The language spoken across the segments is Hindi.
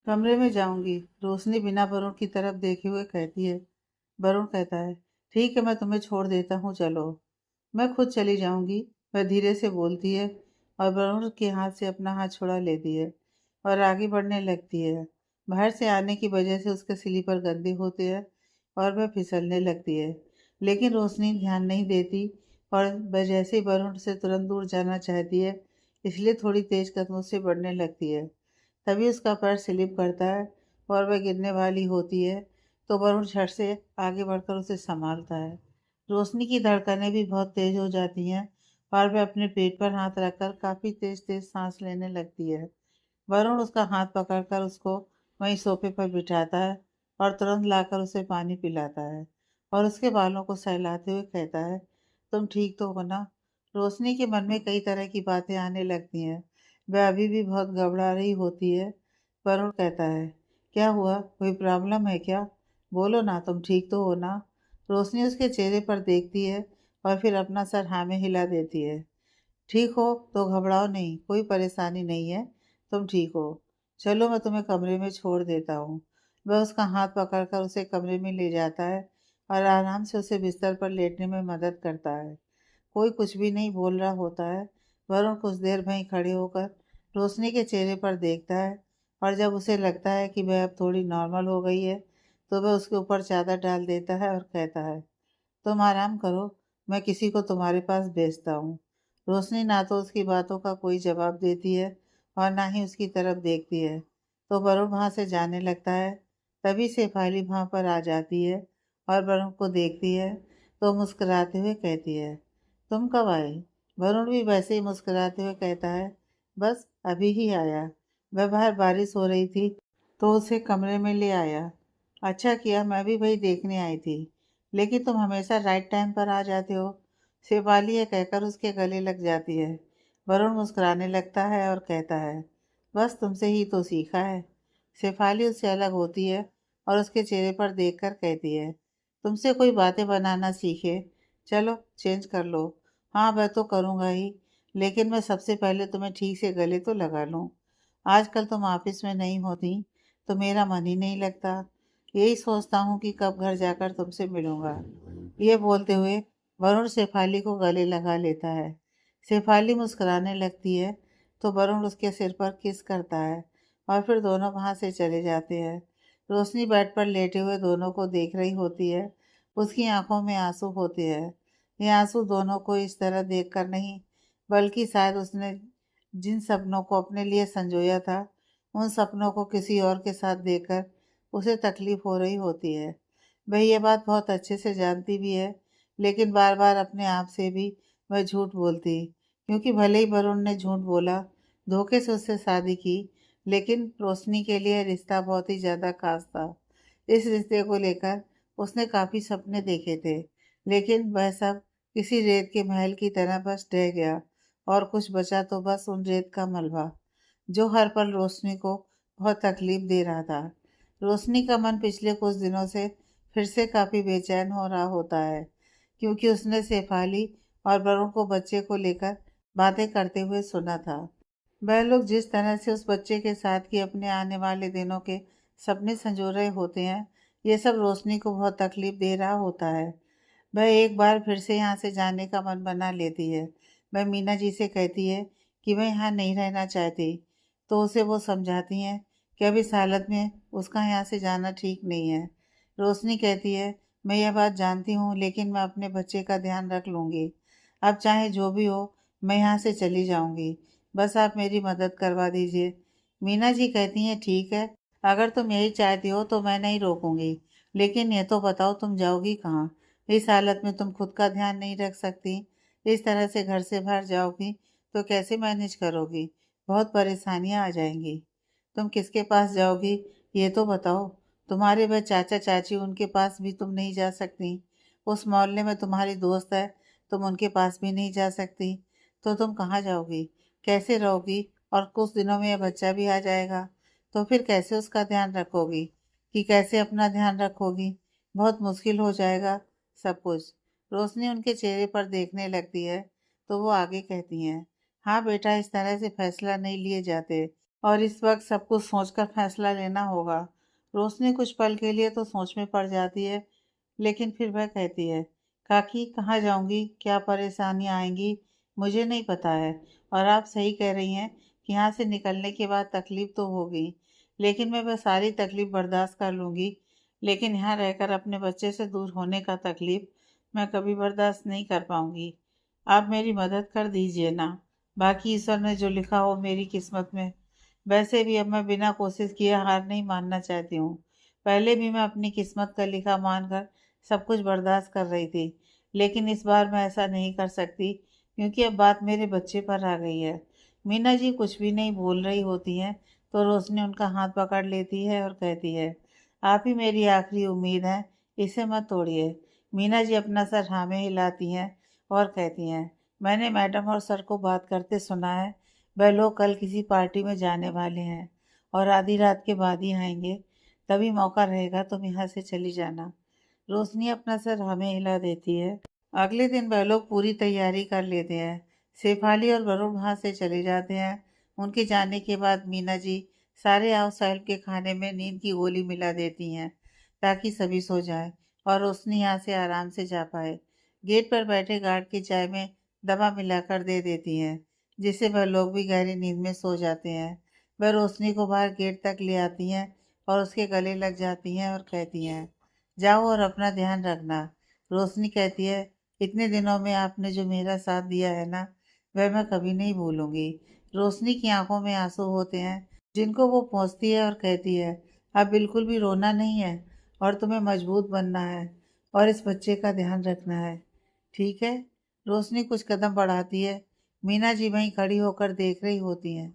कमरे में जाऊंगी। रोशनी बिना वरुण की तरफ देखे हुए कहती है। वरुण कहता है, ठीक है, मैं तुम्हें छोड़ देता हूँ, चलो। मैं खुद चली जाऊंगी, वह धीरे से बोलती है और वरुण के हाथ से अपना हाथ छुड़ा लेती है और आगे बढ़ने लगती है। बाहर से आने की वजह से उसके स्लीपर गंदे होते हैं और वह फिसलने लगती है, लेकिन रोशनी ध्यान नहीं देती और वह जैसे ही वरुण से तुरंत दूर जाना चाहती है, इसलिए थोड़ी तेज कदमों से बढ़ने लगती है। तभी उसका पैर स्लिप करता है और वह गिरने वाली होती है, तो वरुण झट से आगे बढ़कर उसे संभालता है। रोशनी की धड़कनें भी बहुत तेज हो जाती हैं और वह अपने पेट पर हाथ रखकर काफी तेज तेज सांस लेने लगती है। वरुण उसका हाथ पकड़कर उसको वहीं सोफे पर बिठाता है और तुरंत लाकर उसे पानी पिलाता है और उसके बालों को सहलाते हुए कहता है, तुम ठीक तो हो ना? रोशनी के मन में कई तरह की बातें आने लगती हैं। वह अभी भी बहुत घबरा रही होती है। वरुण कहता है, क्या हुआ, कोई प्रॉब्लम है क्या? बोलो ना, तुम ठीक तो हो ना? रोशनी उसके चेहरे पर देखती है और फिर अपना सर हाँ में हिला देती है। ठीक हो तो घबराओ नहीं, कोई परेशानी नहीं है, तुम ठीक हो। चलो, मैं तुम्हें कमरे में छोड़ देता हूँ। वह उसका हाथ पकड़कर उसे कमरे में ले जाता है और आराम से उसे बिस्तर पर लेटने में मदद करता है। कोई कुछ भी नहीं बोल रहा होता है। वरुण कुछ देर वहीं खड़े होकर रोशनी के चेहरे पर देखता है और जब उसे लगता है कि वह अब थोड़ी नॉर्मल हो गई है, तो वह उसके ऊपर चादर डाल देता है और कहता है, तुम आराम करो, मैं किसी को तुम्हारे पास भेजता हूँ। रोशनी ना तो उसकी बातों का कोई जवाब देती है और ना ही उसकी तरफ देखती है, तो वरुण वहाँ से जाने लगता है। तभी शेफाली वहाँ पर आ जाती है और वरुण को देखती है, तो मुस्कुराते हुए कहती है, तुम कब आए? वरुण भी वैसे ही मुस्कुराते हुए कहता है, बस अभी ही आया। वह बाहर बारिश हो रही थी, तो उसे कमरे में ले आया। अच्छा किया, मैं भी वही देखने आई थी। लेकिन तुम हमेशा राइट टाइम पर आ जाते हो। शेफाली ये कहकर उसके गले लग जाती है। वरुण मुस्कुराने लगता है और कहता है, बस तुमसे ही तो सीखा है। शेफाली उससे अलग होती है और उसके चेहरे पर देखकर कहती है, तुमसे कोई बातें बनाना सीखे। चलो चेंज कर लो। हाँ, मैं तो करूँगा ही, लेकिन मैं सबसे पहले तुम्हें ठीक से गले तो लगा लूँ। आजकल तुम ऑफिस में नहीं होती, तो मेरा मन ही नहीं लगता। यही सोचता हूँ कि कब घर जाकर तुमसे मिलूंगा। ये बोलते हुए वरुण शेफाली को गले लगा लेता है। शेफाली मुस्कुराने लगती है, तो वरुण उसके सिर पर किस करता है और फिर दोनों वहां से चले जाते हैं। रोशनी बेड पर लेटे हुए दोनों को देख रही होती है। उसकी आंखों में आंसू होते हैं। ये आंसू दोनों को इस तरह देखकर नहीं, बल्कि शायद उसने जिन सपनों को अपने लिए संजोया था, उन सपनों को किसी और के साथ देखकर उसे तकलीफ हो रही होती है। वह ये बात बहुत अच्छे से जानती भी है, लेकिन बार बार अपने आप से भी वह झूठ बोलती, क्योंकि भले ही वरुण ने झूठ बोला, धोखे से उससे शादी की, लेकिन रोशनी के लिए रिश्ता बहुत ही ज़्यादा खास था। इस रिश्ते को लेकर उसने काफ़ी सपने देखे थे, लेकिन वह सब किसी रेत के महल की तरह बस ढह गया और कुछ बचा तो बस उन रेत का मलबा, जो हर पल रोशनी को बहुत तकलीफ दे रहा था। रोशनी का मन पिछले कुछ दिनों से फिर से काफ़ी बेचैन हो रहा होता है, क्योंकि उसने शेफाली और वरुण को बच्चे को लेकर बातें करते हुए सुना था। वह लोग जिस तरह से उस बच्चे के साथ की अपने आने वाले दिनों के सपने संजो रहे होते हैं, ये सब रोशनी को बहुत तकलीफ दे रहा होता है। वह एक बार फिर से यहाँ से जाने का मन बना लेती है। वह मीना जी से कहती है कि वह यहाँ नहीं रहना चाहती, तो उसे वो समझाती हैं कि अब इस हालत में उसका यहाँ से जाना ठीक नहीं है। रोशनी कहती है, मैं यह बात जानती हूँ, लेकिन मैं अपने बच्चे का ध्यान रख लूँगी। अब चाहे जो भी हो, मैं यहाँ से चली जाऊँगी। बस आप मेरी मदद करवा दीजिए। मीना जी कहती हैं, ठीक है, अगर तुम यही चाहती हो तो मैं नहीं रोकूंगी, लेकिन ये तो बताओ तुम जाओगी कहाँ? इस हालत में तुम खुद का ध्यान नहीं रख सकती। इस तरह से घर से बाहर जाओगी तो कैसे मैनेज करोगी? बहुत परेशानियां आ जाएंगी। तुम किसके पास जाओगी, ये तो बताओ। तुम्हारे वह चाचा चाची, उनके पास भी तुम नहीं जा सकती। उस मोहल्ले में तुम्हारी दोस्त है, तुम उनके पास भी नहीं जा सकती। तो तुम कहाँ जाओगी, कैसे रहोगी? और कुछ दिनों में यह बच्चा भी आ जाएगा, तो फिर कैसे उसका ध्यान रखोगी? कि कैसे अपना ध्यान रखोगी? बहुत मुश्किल हो जाएगा सब कुछ। रोशनी उनके चेहरे पर देखने लगती है, तो वो आगे कहती हैं, हाँ बेटा, इस तरह से फैसला नहीं लिए जाते। और इस वक्त सब कुछ सोचकर फैसला लेना होगा। रोशनी कुछ पल के लिए तो सोच में पड़ जाती है, लेकिन फिर वह कहती है, काकी कहाँ जाऊंगी, क्या परेशानियां आएंगी, मुझे नहीं पता है। और आप सही कह रही हैं कि यहाँ से निकलने के बाद तकलीफ तो होगी, लेकिन मैं वह सारी तकलीफ बर्दाश्त कर लूंगी। लेकिन यहाँ रहकर अपने बच्चे से दूर होने का तकलीफ मैं कभी बर्दाश्त नहीं कर पाऊंगी। आप मेरी मदद कर दीजिए ना। बाकी ईश्वर ने जो लिखा हो मेरी किस्मत में। वैसे भी अब मैं बिना कोशिश किए हार नहीं मानना चाहती हूँ। पहले भी मैं अपनी किस्मत का लिखा मानकर सब कुछ बर्दाश्त कर रही थी, लेकिन इस बार मैं ऐसा नहीं कर सकती, क्योंकि अब बात मेरे बच्चे पर आ गई है। मीना जी कुछ भी नहीं बोल रही होती हैं तो रोशनी उनका हाथ पकड़ लेती है और कहती है, आप ही मेरी आखिरी उम्मीद है, इसे मत तोड़िए। मीना जी अपना सर हाँ में हिलाती हैं और कहती हैं, मैंने मैडम और सर को बात करते सुना है। वह लोग कल किसी पार्टी में जाने वाले हैं और आधी रात के बाद ही आएंगे। तभी मौका रहेगा, तुम यहाँ से चली जाना। रोशनी अपना सर हमें हिला देती है। अगले दिन वह लोग पूरी तैयारी कर लेते हैं। शेफाली और वरुण वहाँ से चले जाते हैं। उनके जाने के बाद मीना जी सारे हाउस हेल्प के खाने में नींद की गोली मिला देती हैं, ताकि सभी सो जाएं और रोशनी यहाँ से आराम से जा पाए। गेट पर बैठे गार्ड की चाय में दवा मिलाकर दे देती हैं, जिससे वह लोग भी गहरी नींद में सो जाते हैं। वह रोशनी को बाहर गेट तक ले आती हैं और उसके गले लग जाती हैं और कहती हैं, जाओ और अपना ध्यान रखना। रोशनी कहती है, इतने दिनों में आपने जो मेरा साथ दिया है ना, वह मैं कभी नहीं भूलूंगी। रोशनी की आंखों में आंसू होते हैं, जिनको वो पोंछती है और कहती है, अब बिल्कुल भी रोना नहीं है और तुम्हें मजबूत बनना है और इस बच्चे का ध्यान रखना है, ठीक है। रोशनी कुछ कदम बढ़ाती है। मीना जी वहीं खड़ी होकर देख रही होती हैं।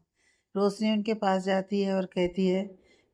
रोशनी उनके पास जाती है और कहती है,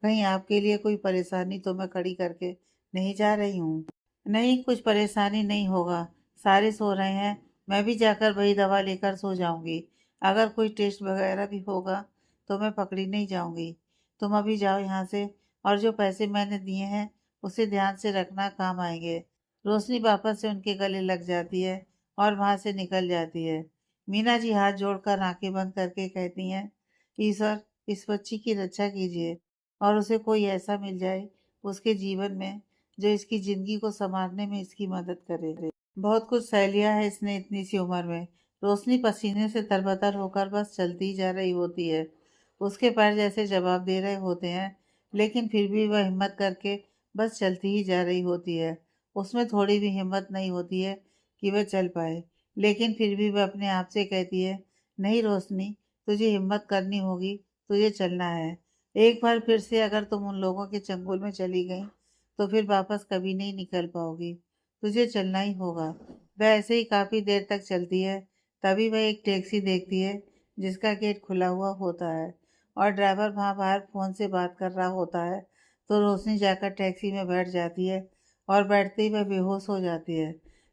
कहीं आपके लिए कोई परेशानी तो मैं खड़ी करके नहीं जा रही हूँ। नहीं, कुछ परेशानी नहीं होगा। सारे सो रहे हैं, मैं भी जाकर वही दवा लेकर सो जाऊंगी। अगर कोई टेस्ट वगैरह भी होगा तो मैं पकड़ी नहीं जाऊंगी। तुम अभी जाओ यहाँ से, और जो पैसे मैंने दिए हैं उसे ध्यान से रखना, काम आएंगे। रोशनी वापस से उनके गले लग जाती है और वहां से निकल जाती है। मीना जी हाथ जोड़कर आंखें बंद करके कहती हैं, ईश्वर इस बच्ची की रक्षा कीजिए और उसे कोई ऐसा मिल जाए उसके जीवन में जो इसकी ज़िंदगी को संवारने में इसकी मदद करे। बहुत कुछ सह लिया है इसने इतनी सी उम्र में। रोशनी पसीने से तरबतर होकर बस चलती ही जा रही होती है। उसके पैर जैसे जवाब दे रहे होते हैं, लेकिन फिर भी वह हिम्मत करके बस चलती ही जा रही होती है। उसमें थोड़ी भी हिम्मत नहीं होती है कि वह चल पाए, लेकिन फिर भी वह अपने आप से कहती है, नहीं रोशनी, तुझे हिम्मत करनी होगी, तुझे चलना है। एक बार फिर से अगर तुम उन लोगों के चंगुल में चली गई तो फिर वापस कभी नहीं निकल पाओगी। तुझे चलना ही होगा। वह ऐसे ही काफ़ी देर तक चलती है। तभी वह एक टैक्सी देखती है जिसका गेट खुला हुआ होता है और ड्राइवर वहाँ बाहर फ़ोन से बात कर रहा होता है। तो रोशनी जाकर टैक्सी में बैठ जाती है और बैठते ही वह बेहोश हो जाती है।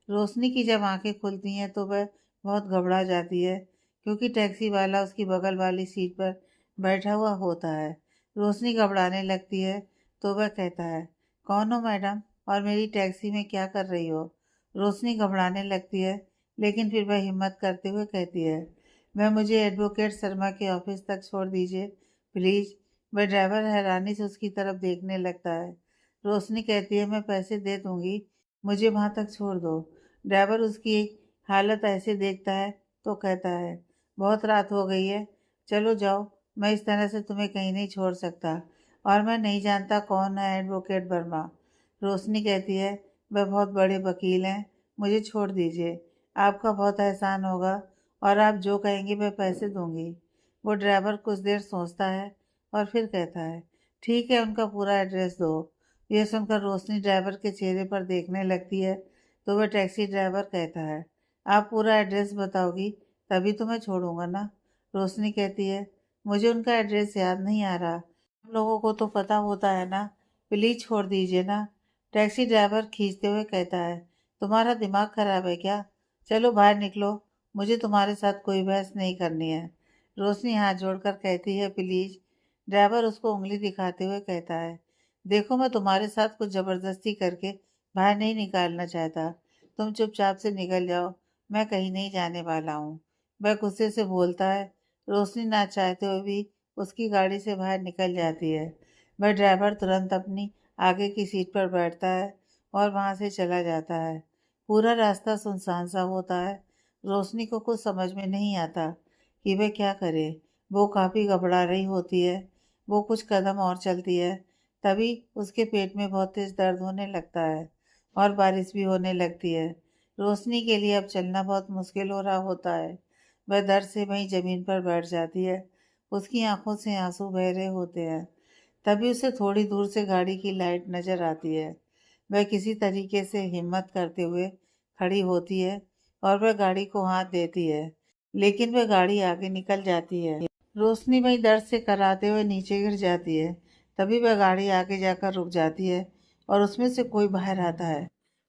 रोशनी की जब आंखें खुलती हैं तो वह बहुत घबरा जाती है, क्योंकि टैक्सी वाला उसकी बगल वाली सीट पर बैठा हुआ होता है। रोशनी घबराने लगती है तो वह कहता है, कौन हो मैडम, और मेरी टैक्सी में क्या कर रही हो? रोशनी घबराने लगती है, लेकिन फिर वह हिम्मत करते हुए कहती है, वह मुझे एडवोकेट शर्मा के ऑफिस तक छोड़ दीजिए प्लीज़। वह ड्राइवर हैरानी से उसकी तरफ देखने लगता है। रोशनी कहती है, मैं पैसे दे दूंगी, मुझे वहाँ तक छोड़ दो। ड्राइवर उसकी हालत ऐसे देखता है तो कहता है, बहुत रात हो गई है, चलो जाओ, मैं इस तरह से तुम्हें कहीं नहीं छोड़ सकता, और मैं नहीं जानता कौन है एडवोकेट वर्मा। रोशनी कहती है, वह बहुत बड़े वकील हैं, मुझे छोड़ दीजिए, आपका बहुत एहसान होगा और आप जो कहेंगे मैं पैसे दूंगी। वो ड्राइवर कुछ देर सोचता है और फिर कहता है, ठीक है, उनका पूरा एड्रेस दो। यह सुनकर रोशनी ड्राइवर के चेहरे पर देखने लगती है तो वह टैक्सी ड्राइवर कहता है, आप पूरा एड्रेस बताओगी तभी तो मैं छोड़ूंगा ना। रोशनी कहती है, मुझे उनका एड्रेस याद नहीं आ रहा, आप लोगों को तो पता होता है ना, प्लीज़ छोड़ दीजिए ना। टैक्सी ड्राइवर खींचते हुए कहता है, तुम्हारा दिमाग खराब है क्या? चलो बाहर निकलो, मुझे तुम्हारे साथ कोई बहस नहीं करनी है। रोशनी हाथ जोड़कर कहती है, प्लीज़। ड्राइवर उसको उंगली दिखाते हुए कहता है, देखो मैं तुम्हारे साथ कुछ ज़बरदस्ती करके बाहर नहीं निकालना चाहता, तुम चुपचाप से निकल जाओ, मैं कहीं नहीं जाने वाला हूँ। वह गुस्से से बोलता है। रोशनी ना चाहते हुए भी उसकी गाड़ी से बाहर निकल जाती है। वह ड्राइवर तुरंत अपनी आगे की सीट पर बैठता है और वहाँ से चला जाता है। पूरा रास्ता सुनसान सा होता है। रोशनी को कुछ समझ में नहीं आता कि वह क्या करे। वो काफ़ी घबरा रही होती है। वो कुछ कदम और चलती है, तभी उसके पेट में बहुत तेज़ दर्द होने लगता है और बारिश भी होने लगती है। रोशनी के लिए अब चलना बहुत मुश्किल हो रहा होता है। वह दर्द से वहीं ज़मीन पर बैठ जाती है। उसकी आंखों से आंसू बह रहे होते हैं। तभी उसे थोड़ी दूर से गाड़ी की लाइट नज़र आती है। वह किसी तरीके से हिम्मत करते हुए खड़ी होती है और वह गाड़ी को हाथ देती है, लेकिन वह गाड़ी आगे निकल जाती है। रोशनी वहीं दर्द से कराते हुए नीचे गिर जाती है। तभी वह गाड़ी आगे जाकर रुक जाती है और उसमें से कोई बाहर आता है।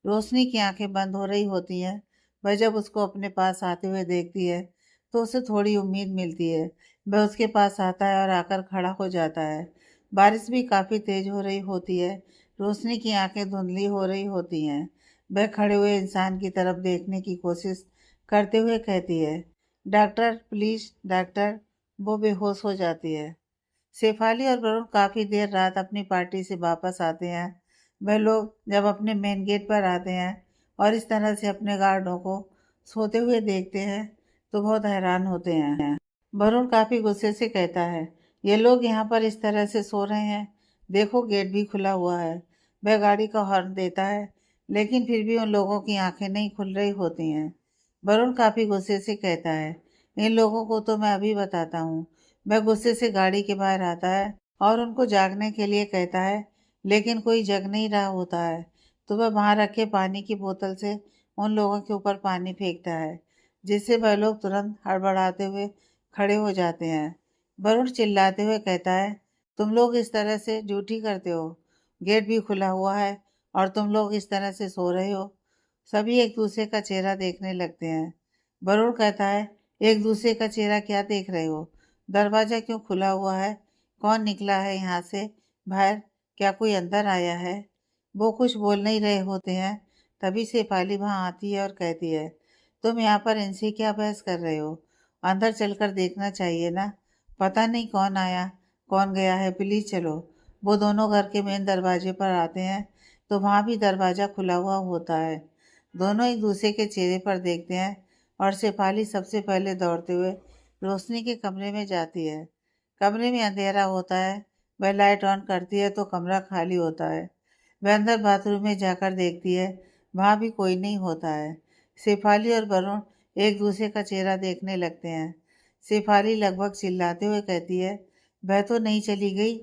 रोशनी की आंखें बंद हो रही होती हैं। वह जब उसको अपने पास आते हुए देखती है तो उसे थोड़ी उम्मीद मिलती है। वह उसके पास आता है और आकर खड़ा हो जाता है। बारिश भी काफ़ी तेज़ हो रही होती है। रोशनी की आंखें धुंधली हो रही होती हैं। वह खड़े हुए इंसान की तरफ देखने की कोशिश करते हुए कहती है, डॉक्टर प्लीज़ डॉक्टर। वो बेहोश हो जाती है। शेफाली और वरुण काफ़ी देर रात अपनी पार्टी से वापस आते हैं। वह लोग जब अपने मेन गेट पर आते हैं और इस तरह से अपने गार्डों को सोते हुए देखते हैं तो बहुत हैरान होते हैं। वरुण काफ़ी गुस्से से कहता है, ये लोग यहाँ पर इस तरह से सो रहे हैं। देखो गेट भी खुला हुआ है। वह गाड़ी का हॉर्न देता है, लेकिन फिर भी उन लोगों की आंखें नहीं खुल रही होती हैं। वरुण काफ़ी गुस्से से कहता है, इन लोगों को तो मैं अभी बताता हूँ। वह गुस्से से गाड़ी के बाहर आता है और उनको जागने के लिए कहता है, लेकिन कोई जग नहीं रहा होता है। तो वह वहाँ रखे पानी की बोतल से उन लोगों के ऊपर पानी फेंकता है, जिससे वह लोग तुरंत हड़बड़ाते हुए खड़े हो जाते हैं। वरुण चिल्लाते हुए कहता है, तुम लोग इस तरह से ड्यूटी करते हो, गेट भी खुला हुआ है और तुम लोग इस तरह से सो रहे हो। सभी एक दूसरे का चेहरा देखने लगते हैं। वरुण कहता है, एक दूसरे का चेहरा क्या देख रहे हो? दरवाज़ा क्यों खुला हुआ है? कौन निकला है यहाँ से बाहर? क्या कोई अंदर आया है? वो कुछ बोल नहीं रहे होते हैं। तभी शेफाली वहाँ आती है और कहती है, तुम यहाँ पर इनसे क्या बहस कर रहे हो? अंदर चलकर देखना चाहिए ना। पता नहीं कौन आया कौन गया है, प्लीज़ चलो। वो दोनों घर के मेन दरवाजे पर आते हैं तो वहाँ भी दरवाज़ा खुला हुआ होता है। दोनों एक दूसरे के चेहरे पर देखते हैं और शेफाली सबसे पहले दौड़ते हुए रोशनी के कमरे में जाती है। कमरे में अंधेरा होता है। वह लाइट ऑन करती है तो कमरा खाली होता है। वह अंदर बाथरूम में जाकर देखती है, वहाँ भी कोई नहीं होता है। शेफाली और वरुण एक दूसरे का चेहरा देखने लगते हैं। शेफाली लगभग चिल्लाते हुए कहती है, वह तो नहीं चली गई।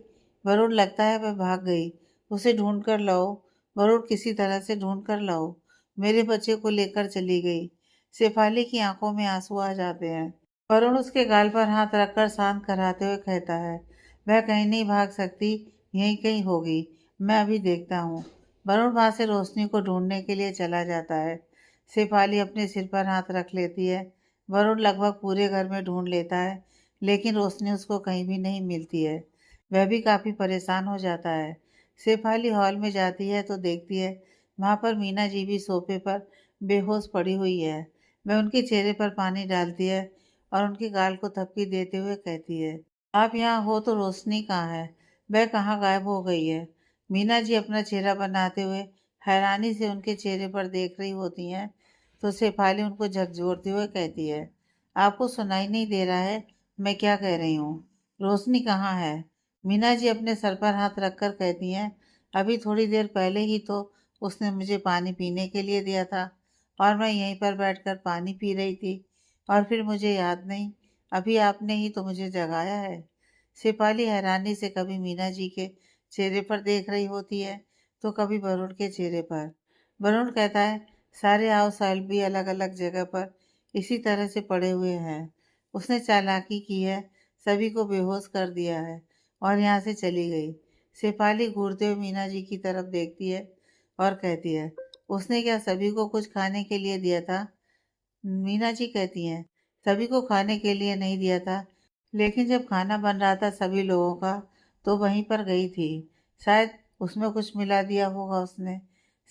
वरुण लगता है वह भाग गई। उसे ढूंढ कर लाओ। वरुण किसी तरह से ढूंढ कर लाओ। मेरे बच्चे को लेकर चली गई। शेफाली की आंखों में आंसू आ जाते हैं। वरुण उसके गाल पर हाथ रखकर शांत कराते हुए कहता है, वह कहीं नहीं भाग सकती, यहीं कहीं होगी। मैं अभी देखता हूँ। वरुण वहाँ से रोशनी को ढूंढने के लिए चला जाता है। शेफाली अपने सिर पर हाथ रख लेती है। वरुण लगभग पूरे घर में ढूंढ लेता है, लेकिन रोशनी उसको कहीं भी नहीं मिलती है। वह भी काफ़ी परेशान हो जाता है। शेफाली हॉल में जाती है तो देखती है वहाँ पर मीना जी भी सोफे पर बेहोश पड़ी हुई है। वह उनके चेहरे पर पानी डालती है और उनके गाल को थपकी देते हुए कहती है, आप यहाँ हो तो रोशनी कहाँ है? वह कहाँ गायब हो गई है? मीना जी अपना चेहरा बनाते हुए हैरानी से उनके चेहरे पर देख रही होती हैं तो शेफाली उनको झकझोरते हुए कहती है, आपको सुनाई नहीं दे रहा है मैं क्या कह रही हूँ? रोशनी कहाँ है? मीना जी अपने सर पर हाथ रखकर कहती हैं, अभी थोड़ी देर पहले ही तो उसने मुझे पानी पीने के लिए दिया था और मैं यहीं पर बैठकर पानी पी रही थी और फिर मुझे याद नहीं, अभी आपने ही तो मुझे जगाया है। शेफाली हैरानी से कभी मीना जी के चेहरे पर देख रही होती है तो कभी वरुण के चेहरे पर। वरुण कहता है, सारे हाउस हेल्प भी अलग अलग जगह पर इसी तरह से पड़े हुए हैं। उसने चालाकी की है, सभी को बेहोश कर दिया है और यहाँ से चली गई। शेफाली घूरते हुए मीना जी की तरफ देखती है और कहती है, उसने क्या सभी को कुछ खाने के लिए दिया था? मीना जी कहती हैं, सभी को खाने के लिए नहीं दिया था, लेकिन जब खाना बन रहा था सभी लोगों का तो वहीं पर गई थी। शायद उसमें कुछ मिला दिया होगा उसने।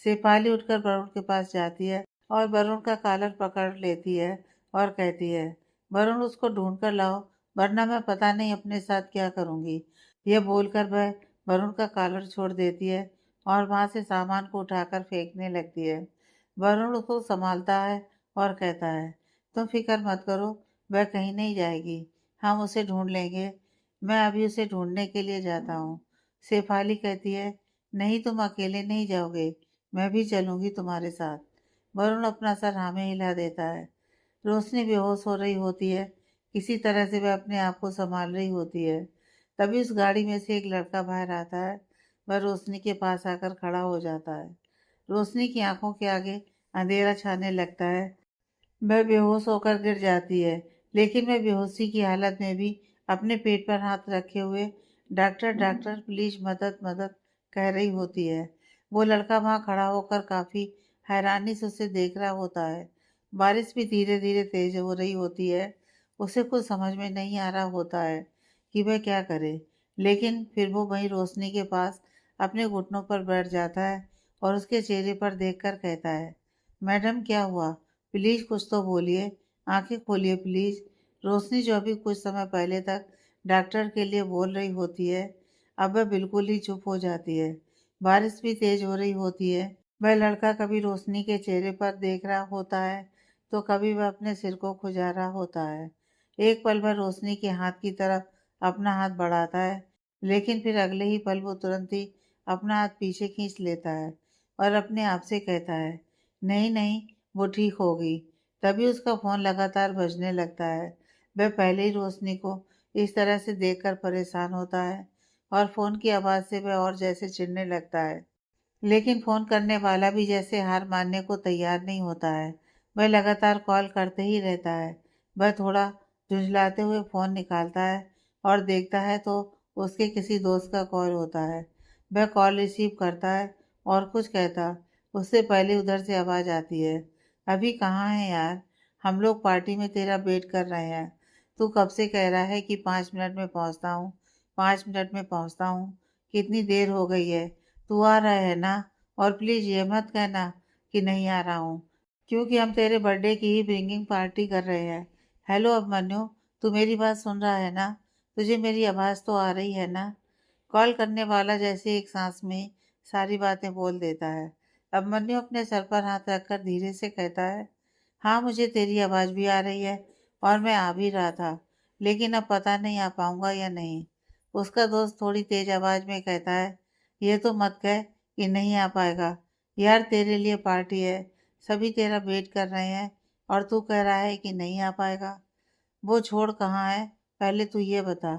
शेफाली उठकर वरुण के पास जाती है और वरुण का कॉलर पकड़ लेती है और कहती है, वरुण उसको ढूंढ कर लाओ वरना मैं पता नहीं अपने साथ क्या करूँगी। यह बोलकर वह वरुण का कॉलर छोड़ देती है और वहाँ से सामान को उठाकर फेंकने लगती है। वरुण उसको संभालता है और कहता है, तुम फिक्र मत करो, वह कहीं नहीं जाएगी, हम उसे ढूंढ लेंगे। मैं अभी उसे ढूंढने के लिए जाता हूँ। शेफाली कहती है, नहीं तुम अकेले नहीं जाओगे, मैं भी चलूँगी तुम्हारे साथ। वरुण अपना सर हाँ में हिला देता है। रोशनी बेहोश हो रही होती है। किसी तरह से वह अपने आप को संभाल रही होती है। तभी उस गाड़ी में से एक लड़का बाहर आता है। वह रोशनी के पास आकर खड़ा हो जाता है। रोशनी की आंखों के आगे अंधेरा छाने लगता है। वह बेहोश होकर गिर जाती है, लेकिन वह बेहोशी की हालत में भी अपने पेट पर हाथ रखे हुए डॉक्टर डॉक्टर प्लीज मदद मदद कह रही होती है। वो लड़का वहाँ खड़ा होकर काफी हैरानी से उसे देख रहा होता है। बारिश भी धीरे धीरे तेज हो रही होती है। उसे कुछ समझ में नहीं आ रहा होता है कि वह क्या करे, लेकिन फिर वो वहीं रोशनी के पास अपने घुटनों पर बैठ जाता है और उसके चेहरे पर देखकर कहता है, मैडम क्या हुआ, प्लीज कुछ तो बोलिए, आंखें खोलिए प्लीज। रोशनी जो अभी कुछ समय पहले तक डॉक्टर के लिए बोल रही होती है, अब वह बिल्कुल ही चुप हो जाती है। बारिश भी तेज हो रही होती है। वह लड़का कभी रोशनी के चेहरे पर देख रहा होता है तो कभी वह अपने सिर को खुजा रहा होता है। एक पल वह रोशनी के हाथ की तरफ अपना हाथ बढ़ाता है, लेकिन फिर अगले ही पल वो तुरंत ही अपना हाथ पीछे खींच लेता है और अपने आप से कहता है, नहीं नहीं, वो ठीक होगी। तभी उसका फ़ोन लगातार बजने लगता है। वह पहले ही रोशनी को इस तरह से देखकर परेशान होता है और फ़ोन की आवाज़ से वह और जैसे चिढ़ने लगता है। लेकिन फ़ोन करने वाला भी जैसे हार मानने को तैयार नहीं होता है। वह लगातार कॉल करते ही रहता है। वह थोड़ा झुंझलाते हुए फ़ोन निकालता है और देखता है तो उसके किसी दोस्त का कॉल होता है। वह कॉल रिसीव करता है और कुछ कहता, उससे पहले उधर से आवाज़ आती है, अभी कहाँ है यार, हम लोग पार्टी में तेरा वेट कर रहे हैं। तू कब से कह रहा है कि 5 मिनट में पहुँचता हूँ, 5 मिनट में पहुँचता हूँ, कितनी देर हो गई है, तू आ रहा है ना? और प्लीज़ ये मत कहना कि नहीं आ रहा हूँ, क्योंकि हम तेरे बर्थडे की ही ब्रिंगिंग पार्टी कर रहे हैं। हेलो अभिमन्यु, तू मेरी बात सुन रहा है ना? तुझे मेरी आवाज़ तो आ रही है ना? कॉल करने वाला जैसे एक सांस में सारी बातें बोल देता है। अभिमन्यु अपने सर पर हाथ रखकर धीरे से कहता है, हाँ मुझे तेरी आवाज़ भी आ रही है और मैं आ भी रहा था, लेकिन अब पता नहीं आ पाऊंगा या नहीं। उसका दोस्त थोड़ी तेज आवाज़ में कहता है, ये तो मत कह कि नहीं आ पाएगा। यार तेरे लिए पार्टी है, सभी तेरा वेट कर रहे हैं और तू कह रहा है कि नहीं आ पाएगा। वो छोड़ कहाँ है, पहले तू ये बता।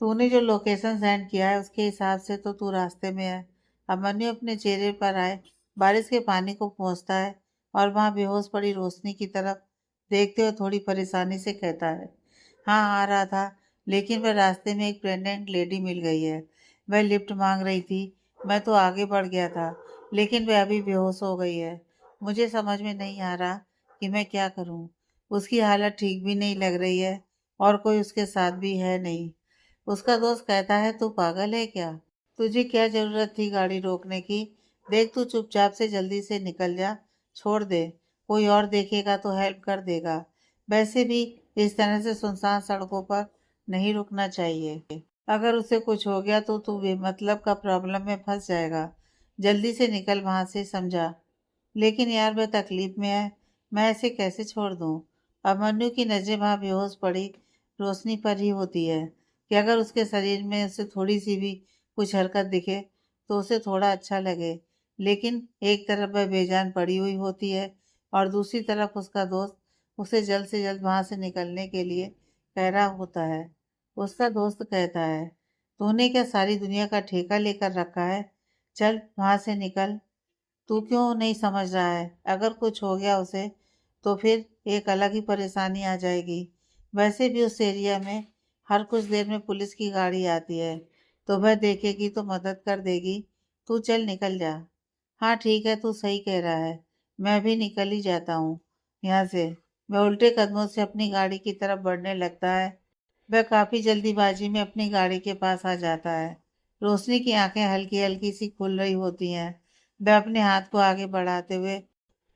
तूने जो लोकेशन सेंड किया है उसके हिसाब से तो तू रास्ते में है। अभिमन्यु अपने चेहरे पर आए बारिश के पानी को पोंछता है और वहाँ बेहोश पड़ी रोशनी की तरफ देखते हुए थोड़ी परेशानी से कहता है, हाँ आ रहा था, लेकिन वह रास्ते में एक प्रेग्नेंट लेडी मिल गई है। वह लिफ्ट मांग रही थी, मैं तो आगे बढ़ गया था, लेकिन वह अभी बेहोश हो गई है। मुझे समझ में नहीं आ रहा कि मैं क्या करूं। उसकी हालत ठीक भी नहीं लग रही है और कोई उसके साथ भी है नहीं। उसका दोस्त कहता है, तू पागल है क्या? तुझे क्या जरूरत थी गाड़ी रोकने की? देख तू चुपचाप से जल्दी से निकल जा, छोड़ दे, कोई और देखेगा तो हेल्प कर देगा। वैसे भी इस तरह से सुनसान सड़कों पर नहीं रुकना चाहिए। अगर उसे कुछ हो गया तो तू बेमतलब का प्रॉब्लम में फंस जाएगा। जल्दी से निकल वहां से, समझा? लेकिन यार वह तकलीफ में है, मैं ऐसे कैसे छोड़ दूँ? अभिमन्यु की नज़रें वहाँ बेहोश पड़ी रोशनी पर ही होती है कि अगर उसके शरीर में उसे थोड़ी सी भी कुछ हरकत दिखे तो उसे थोड़ा अच्छा लगे। लेकिन एक तरफ वह बेजान पड़ी हुई होती है और दूसरी तरफ उसका दोस्त उसे जल्द से जल्द वहाँ से निकलने के लिए कह रहा होता है। उसका दोस्त कहता है, तूने क्या सारी दुनिया का ठेका लेकर रखा है? चल वहाँ से निकल। तू क्यों नहीं समझ रहा है? अगर कुछ हो गया उसे तो फिर एक अलग ही परेशानी आ जाएगी। वैसे भी उस एरिया में हर कुछ देर में पुलिस की गाड़ी आती है, तो वह देखेगी तो मदद कर देगी। तू चल निकल जा। हाँ ठीक है, तू सही कह रहा है, मैं भी निकल ही जाता हूँ यहाँ से। वह उल्टे कदमों से अपनी गाड़ी की तरफ बढ़ने लगता है। वह काफी जल्दीबाजी में अपनी गाड़ी के पास आ जाता है। रोशनी की आंखें हल्की हल्की सी खुल रही होती हैं। वह अपने हाथ को आगे बढ़ाते हुए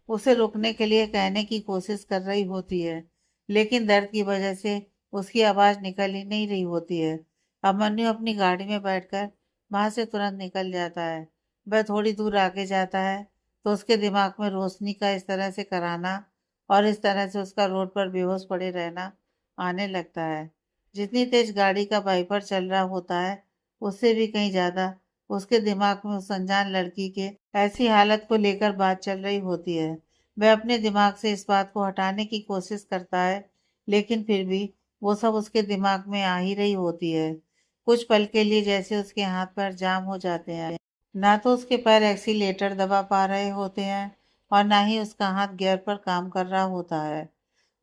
उसे रोकने के लिए कहने की कोशिश कर रही होती है, लेकिन दर्द की वजह से उसकी आवाज़ निकल ही नहीं रही होती है। अभिमन्यु अपनी गाड़ी में बैठकर वहां से तुरंत निकल जाता है। वह थोड़ी दूर आगे जाता है तो उसके दिमाग में रोशनी का इस तरह से कराना और इस तरह से उसका रोड पर बेहोश पड़े रहना आने लगता है। जितनी तेज गाड़ी का वाइपर चल रहा होता है उससे भी कहीं ज्यादा उसके दिमाग में उस अनजान लड़की के ऐसी हालत को लेकर बात चल रही होती है। वह अपने दिमाग से इस बात को हटाने की कोशिश करता है, लेकिन फिर भी वो सब उसके दिमाग में आ ही रही होती है। कुछ पल के लिए जैसे उसके हाथ पैर जाम हो जाते हैं। ना तो उसके पैर एक्सीलेटर दबा पा रहे होते हैं और ना ही उसका हाथ गियर पर काम कर रहा होता है।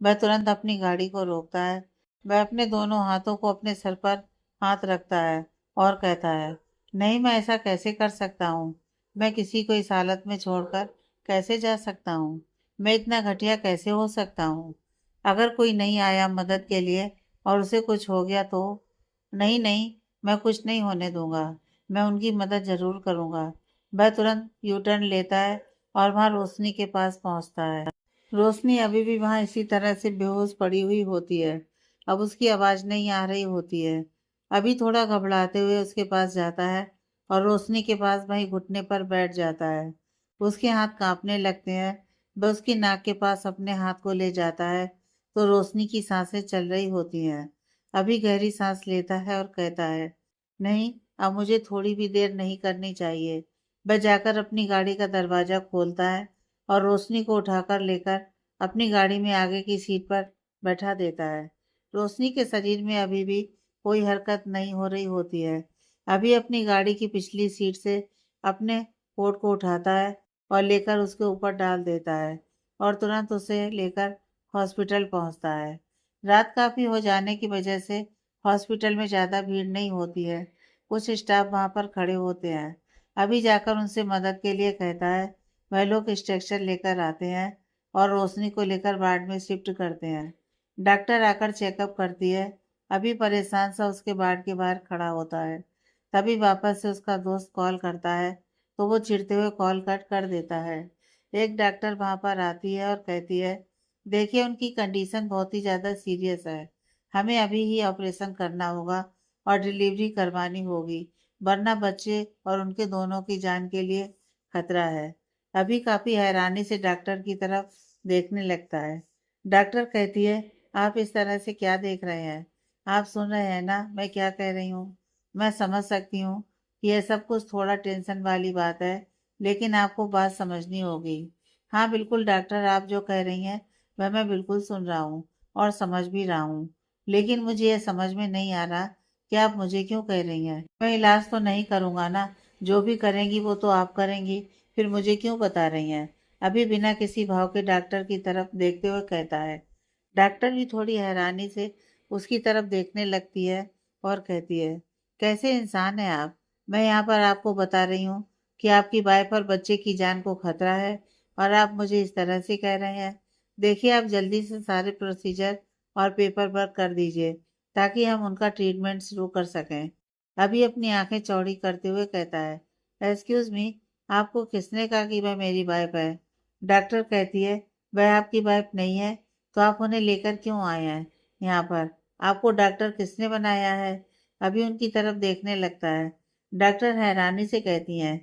वह तुरंत अपनी गाड़ी को रोकता है। वह अपने दोनों हाथों को अपने सर पर हाथ रखता है और कहता है, नहीं, मैं ऐसा कैसे कर सकता हूँ? मैं किसी को इस हालत में छोड़कर कैसे जा सकता हूँ? मैं इतना घटिया कैसे हो सकता हूँ? अगर कोई नहीं आया मदद के लिए और उसे कुछ हो गया तो? नहीं नहीं, मैं कुछ नहीं होने दूंगा। मैं उनकी मदद जरूर करूंगा। वह तुरंत यू टर्न लेता है और वहां रोशनी के पास पहुंचता है। रोशनी अभी भी वहां इसी तरह से बेहोश पड़ी हुई होती है। अब उसकी आवाज नहीं आ रही होती है। अभी थोड़ा घबराते हुए उसके पास जाता है और रोशनी के पास वहीं घुटने पर बैठ जाता है। उसके हाथ कांपने लगते हैं। वह उसकी नाक के पास अपने हाथ को ले जाता है तो रोशनी की सांसें चल रही होती हैं। अभी गहरी सांस लेता है और कहता है, नहीं, अब मुझे थोड़ी भी देर नहीं करनी चाहिए। वह जाकर अपनी गाड़ी का दरवाजा खोलता है और रोशनी को उठाकर लेकर अपनी गाड़ी में आगे की सीट पर बैठा देता है। रोशनी के शरीर में अभी भी कोई हरकत नहीं हो रही होती है। अभी अपनी गाड़ी की पिछली सीट से अपने कोट को उठाता है और लेकर उसके ऊपर डाल देता है और तुरंत उसे लेकर हॉस्पिटल पहुंचता है। रात काफी हो जाने की वजह से हॉस्पिटल में ज्यादा भीड़ नहीं होती है। कुछ स्टाफ वहां पर खड़े होते हैं। अभी जाकर उनसे मदद के लिए कहता है। वह लोग स्ट्रक्चर लेकर आते हैं और रोशनी को लेकर वार्ड में शिफ्ट करते हैं। डॉक्टर आकर चेकअप करती है। अभी परेशान सा उसके वार्ड के बाहर खड़ा होता है। तभी वापस से उसका दोस्त कॉल करता है तो वो चिढ़ते हुए कॉल कट कर देता है। एक डॉक्टर वहां पर आती है और कहती है, देखिए, उनकी कंडीशन बहुत ही ज़्यादा सीरियस है। हमें अभी ही ऑपरेशन करना होगा और डिलीवरी करवानी होगी, वरना बच्चे और उनके दोनों की जान के लिए खतरा है। अभी काफ़ी हैरानी से डॉक्टर की तरफ देखने लगता है। डॉक्टर कहती है, आप इस तरह से क्या देख रहे हैं? आप सुन रहे हैं ना मैं क्या कह रही हूँ? मैं समझ सकती हूँ कि यह सब कुछ थोड़ा टेंशन वाली बात है, लेकिन आपको बात समझनी होगी। हाँ बिल्कुल डॉक्टर, आप जो कह रही हैं वह मैं बिल्कुल सुन रहा हूँ और समझ भी रहा हूँ, लेकिन मुझे यह समझ में नहीं आ रहा कि आप मुझे क्यों कह रही हैं। मैं इलाज तो नहीं करूँगा ना, जो भी करेंगी वो तो आप करेंगी, फिर मुझे क्यों बता रही हैं? अभी बिना किसी भाव के डॉक्टर की तरफ देखते हुए कहता है। डॉक्टर भी थोड़ी हैरानी से उसकी तरफ देखने लगती है और कहती है, कैसे इंसान है आप? मैं यहाँ पर आपको बता रही हूँ कि आपकी वाइफ और बच्चे की जान को खतरा है और आप मुझे इस तरह से कह रहे हैं। देखिए, आप जल्दी से सारे प्रोसीजर और पेपर वर्क कर दीजिए ताकि हम उनका ट्रीटमेंट शुरू कर सकें। अभी अपनी आंखें चौड़ी करते हुए कहता है, एक्सक्यूज मी, आपको किसने कहा कि वह मेरी वाइफ है? डॉक्टर कहती है, वह आपकी वाइफ नहीं है तो आप उन्हें लेकर क्यों आए हैं यहाँ पर? आपको डॉक्टर किसने बनाया है? अभी उनकी तरफ देखने लगता है। डॉक्टर हैरानी से कहती हैं,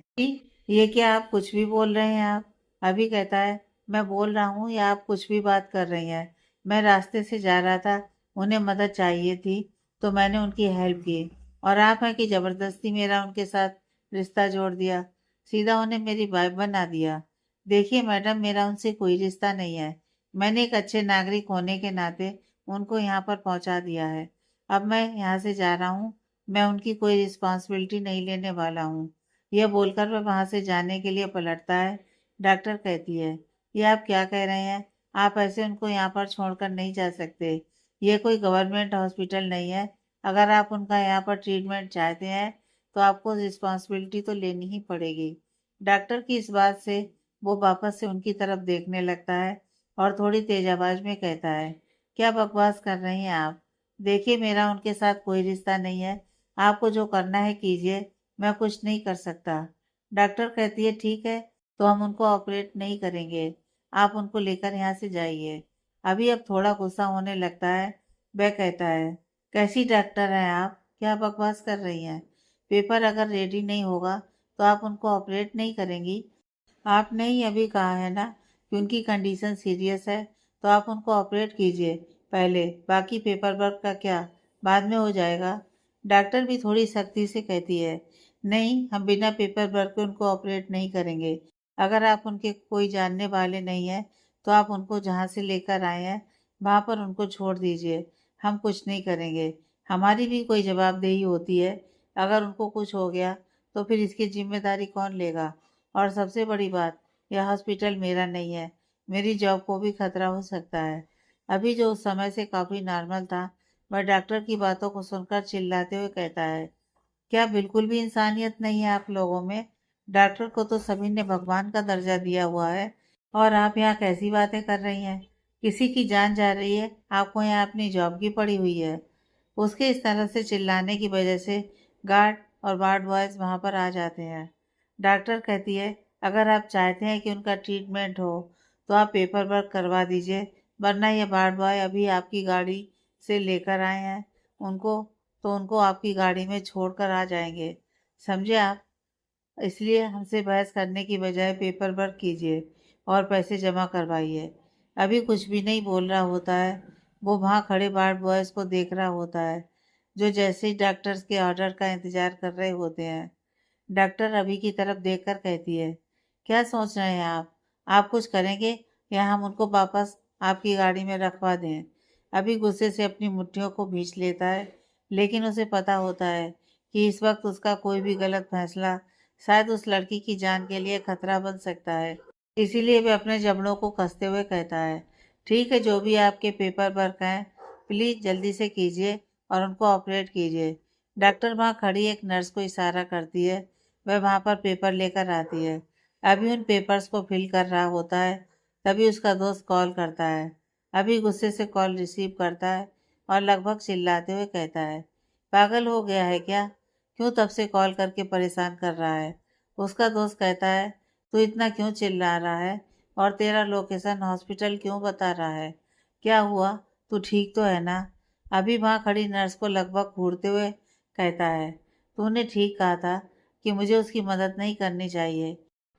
ये क्या आप कुछ भी बोल रहे हैं आप? अभी कहता है, मैं बोल रहा हूँ या आप कुछ भी बात कर रही हैं? मैं रास्ते से जा रहा था, उन्हें मदद चाहिए थी तो मैंने उनकी हेल्प की, और आप हैं कि जबरदस्ती मेरा उनके साथ रिश्ता जोड़ दिया, सीधा उन्हें मेरी वाइफ बना दिया। देखिए मैडम, मेरा उनसे कोई रिश्ता नहीं है। मैंने एक अच्छे नागरिक होने के नाते उनको यहाँ पर पहुँचा दिया है। अब मैं यहाँ से जा रहा हूँ। मैं उनकी कोई रिस्पॉन्सिबिलिटी नहीं लेने वाला हूँ। यह बोलकर वह वहाँ से जाने के लिए पलटता है। डॉक्टर कहती है, ये आप क्या कह रहे हैं? आप ऐसे उनको यहाँ पर छोड़कर नहीं जा सकते। ये कोई गवर्नमेंट हॉस्पिटल नहीं है। अगर आप उनका यहाँ पर ट्रीटमेंट चाहते हैं तो आपको रिस्पॉन्सिबिलिटी तो लेनी ही पड़ेगी। डॉक्टर की इस बात से वो वापस से उनकी तरफ देखने लगता है और थोड़ी तेज आवाज में कहता है, क्या बकवास कर रही हैं आप? देखिए, मेरा उनके साथ कोई रिश्ता नहीं है। आपको जो करना है कीजिए, मैं कुछ नहीं कर सकता। डॉक्टर कहती है, ठीक है, तो हम उनको ऑपरेट नहीं करेंगे। आप उनको लेकर यहाँ से जाइए। अभी अब थोड़ा गुस्सा होने लगता है। वह कहता है, कैसी डॉक्टर हैं आप, क्या बकवास कर रही हैं? पेपर अगर रेडी नहीं होगा तो आप उनको ऑपरेट नहीं करेंगी? आपने ही अभी कहा है ना कि उनकी कंडीशन सीरियस है, तो आप उनको ऑपरेट कीजिए पहले, बाकी पेपर वर्क का क्या, बाद में हो जाएगा। डॉक्टर भी थोड़ी सख्ती से कहती है, नहीं, हम बिना पेपर वर्क के उनको ऑपरेट नहीं करेंगे। अगर आप उनके कोई जानने वाले नहीं हैं तो आप उनको जहाँ से लेकर आए हैं वहाँ पर उनको छोड़ दीजिए। हम कुछ नहीं करेंगे। हमारी भी कोई जवाबदेही होती है। अगर उनको कुछ हो गया तो फिर इसकी जिम्मेदारी कौन लेगा? और सबसे बड़ी बात, यह हॉस्पिटल मेरा नहीं है। मेरी जॉब को भी खतरा हो सकता है। अभी जो उस समय से काफ़ी नॉर्मल था, वह डॉक्टर की बातों को सुनकर चिल्लाते हुए कहता है, क्या बिल्कुल भी इंसानियत नहीं है आप लोगों में? डॉक्टर को तो सभी ने भगवान का दर्जा दिया हुआ है और आप यहाँ कैसी बातें कर रही हैं? किसी की जान जा रही है, आपको यहाँ अपनी जॉब की पड़ी हुई है। उसके इस तरह से चिल्लाने की वजह से गार्ड और वार्ड बॉयज वहाँ पर आ जाते हैं। डॉक्टर कहती है, अगर आप चाहते हैं कि उनका ट्रीटमेंट हो तो आप पेपर वर्क करवा दीजिए, वरना ये वार्ड बॉय अभी आपकी गाड़ी से लेकर आए हैं उनको, तो उनको आपकी गाड़ी में छोड़ कर आ जाएंगे। समझे आप? इसलिए हमसे बहस करने की बजाय पेपर वर्क कीजिए और पैसे जमा करवाइए। अभी कुछ भी नहीं बोल रहा होता है। वो वहाँ खड़े वार्ड बॉयज़ को देख रहा होता है, जो जैसे ही डॉक्टर्स के ऑर्डर का इंतज़ार कर रहे होते हैं। डॉक्टर अभी की तरफ देखकर कहती है, क्या सोच रहे हैं आप? आप कुछ करेंगे या हम उनको वापस आपकी गाड़ी में रखवा दें? अभी गुस्से से अपनी मुट्ठियों को भींच लेता है, लेकिन उसे पता होता है कि इस वक्त उसका कोई भी गलत फैसला शायद उस लड़की की जान के लिए खतरा बन सकता है। इसीलिए वह अपने जबड़ों को कसते हुए कहता है, ठीक है, जो भी आपके पेपर वर्क हैं प्लीज़ जल्दी से कीजिए और उनको ऑपरेट कीजिए। डॉक्टर वहाँ खड़ी एक नर्स को इशारा करती है। वह वहाँ पर पेपर लेकर आती है। अभी उन पेपर्स को फिल कर रहा होता है, तभी उसका दोस्त कॉल करता है। अभी गुस्से से कॉल रिसीव करता है और लगभग चिल्लाते हुए कहता है, पागल हो गया है क्या? क्यों तब से कॉल करके परेशान कर रहा है? उसका दोस्त कहता है, तू इतना क्यों चिल्ला रहा है और तेरा लोकेशन हॉस्पिटल क्यों बता रहा है? क्या हुआ? तू ठीक तो है ना? अभी वहाँ खड़ी नर्स को लगभग घूरते हुए कहता है, तूने ठीक कहा था कि मुझे उसकी मदद नहीं करनी चाहिए।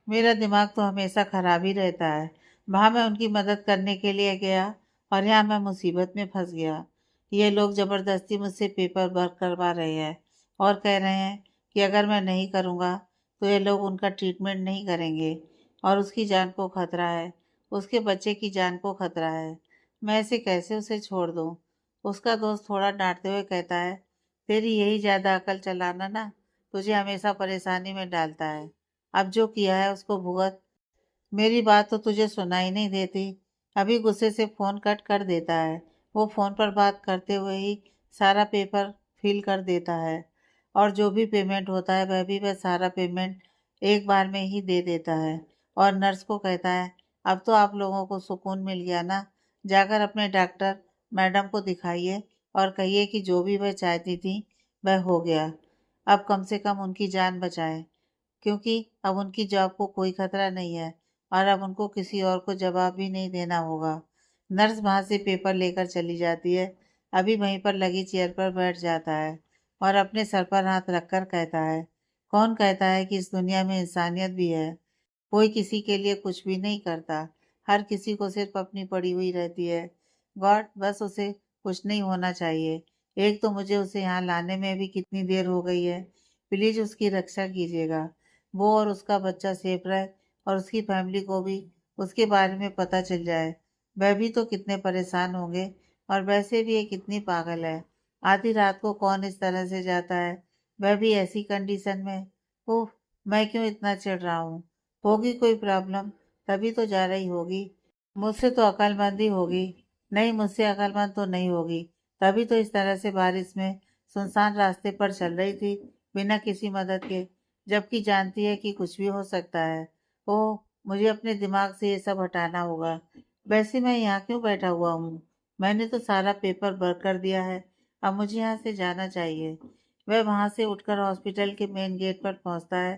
मेरा दिमाग तो हमेशा खराब ही रहता है। वहाँ मैं उनकी मदद करने के लिए गया और यहाँ मैं मुसीबत में फंस गया। ये लोग ज़बरदस्ती मुझसे पेपर वर्क करवा रहे हैं और कह रहे हैं कि अगर मैं नहीं करूँगा तो ये लोग उनका ट्रीटमेंट नहीं करेंगे और उसकी जान को खतरा है, उसके बच्चे की जान को खतरा है। मैं ऐसे कैसे उसे छोड़ दूँ? उसका दोस्त थोड़ा डांटते हुए कहता है, तेरी यही ज़्यादा अकल चलाना ना तुझे हमेशा परेशानी में डालता है। अब जो किया है उसको भुगत। मेरी बात तो तुझे सुनाई नहीं देती। अभी गुस्से से फ़ोन कट कर देता है। वो फ़ोन पर बात करते हुए ही सारा पेपर फिल कर देता है और जो भी पेमेंट होता है वह सारा पेमेंट एक बार में ही दे देता है और नर्स को कहता है, अब तो आप लोगों को सुकून मिल गया ना? जाकर अपने डॉक्टर मैडम को दिखाइए और कहिए कि जो भी वह चाहती थी वह हो गया। अब कम से कम उनकी जान बचाएं, क्योंकि अब उनकी जॉब को कोई खतरा नहीं है और अब उनको किसी और को जवाब भी नहीं देना होगा। नर्स वहाँ से पेपर लेकर चली जाती है। अभी वहीं पर लगी चेयर पर बैठ जाता है और अपने सर पर हाथ रखकर कहता है, कौन कहता है कि इस दुनिया में इंसानियत भी है? कोई किसी के लिए कुछ भी नहीं करता। हर किसी को सिर्फ अपनी पड़ी हुई रहती है। गॉड, बस उसे कुछ नहीं होना चाहिए। एक तो मुझे उसे यहाँ लाने में भी कितनी देर हो गई है। प्लीज़ उसकी रक्षा कीजिएगा। वो और उसका बच्चा सेफ रहे और उसकी फैमिली को भी उसके बारे में पता चल जाए। वह भी तो कितने परेशान होंगे और वैसे भी ये कितनी पागल है। आधी रात को कौन इस तरह से जाता है, वह भी ऐसी कंडीशन में। ओह, मैं क्यों इतना चिढ़ रहा हूँ? होगी कोई प्रॉब्लम तभी तो जा रही होगी। मुझसे तो अक्लमंद ही होगी। नहीं, मुझसे अक्लमंद तो नहीं होगी। तभी तो इस तरह से बारिश में सुनसान रास्ते पर चल रही थी, बिना किसी मदद के, जबकि जानती है कि कुछ भी हो सकता है। ओह, मुझे अपने दिमाग से ये सब हटाना होगा। वैसे मैं यहाँ क्यों बैठा हुआ हूँ? मैंने तो सारा पेपर वर्क कर दिया है। अब मुझे यहाँ से जाना चाहिए। वह वहाँ से उठकर हॉस्पिटल के मेन गेट पर पहुँचता है।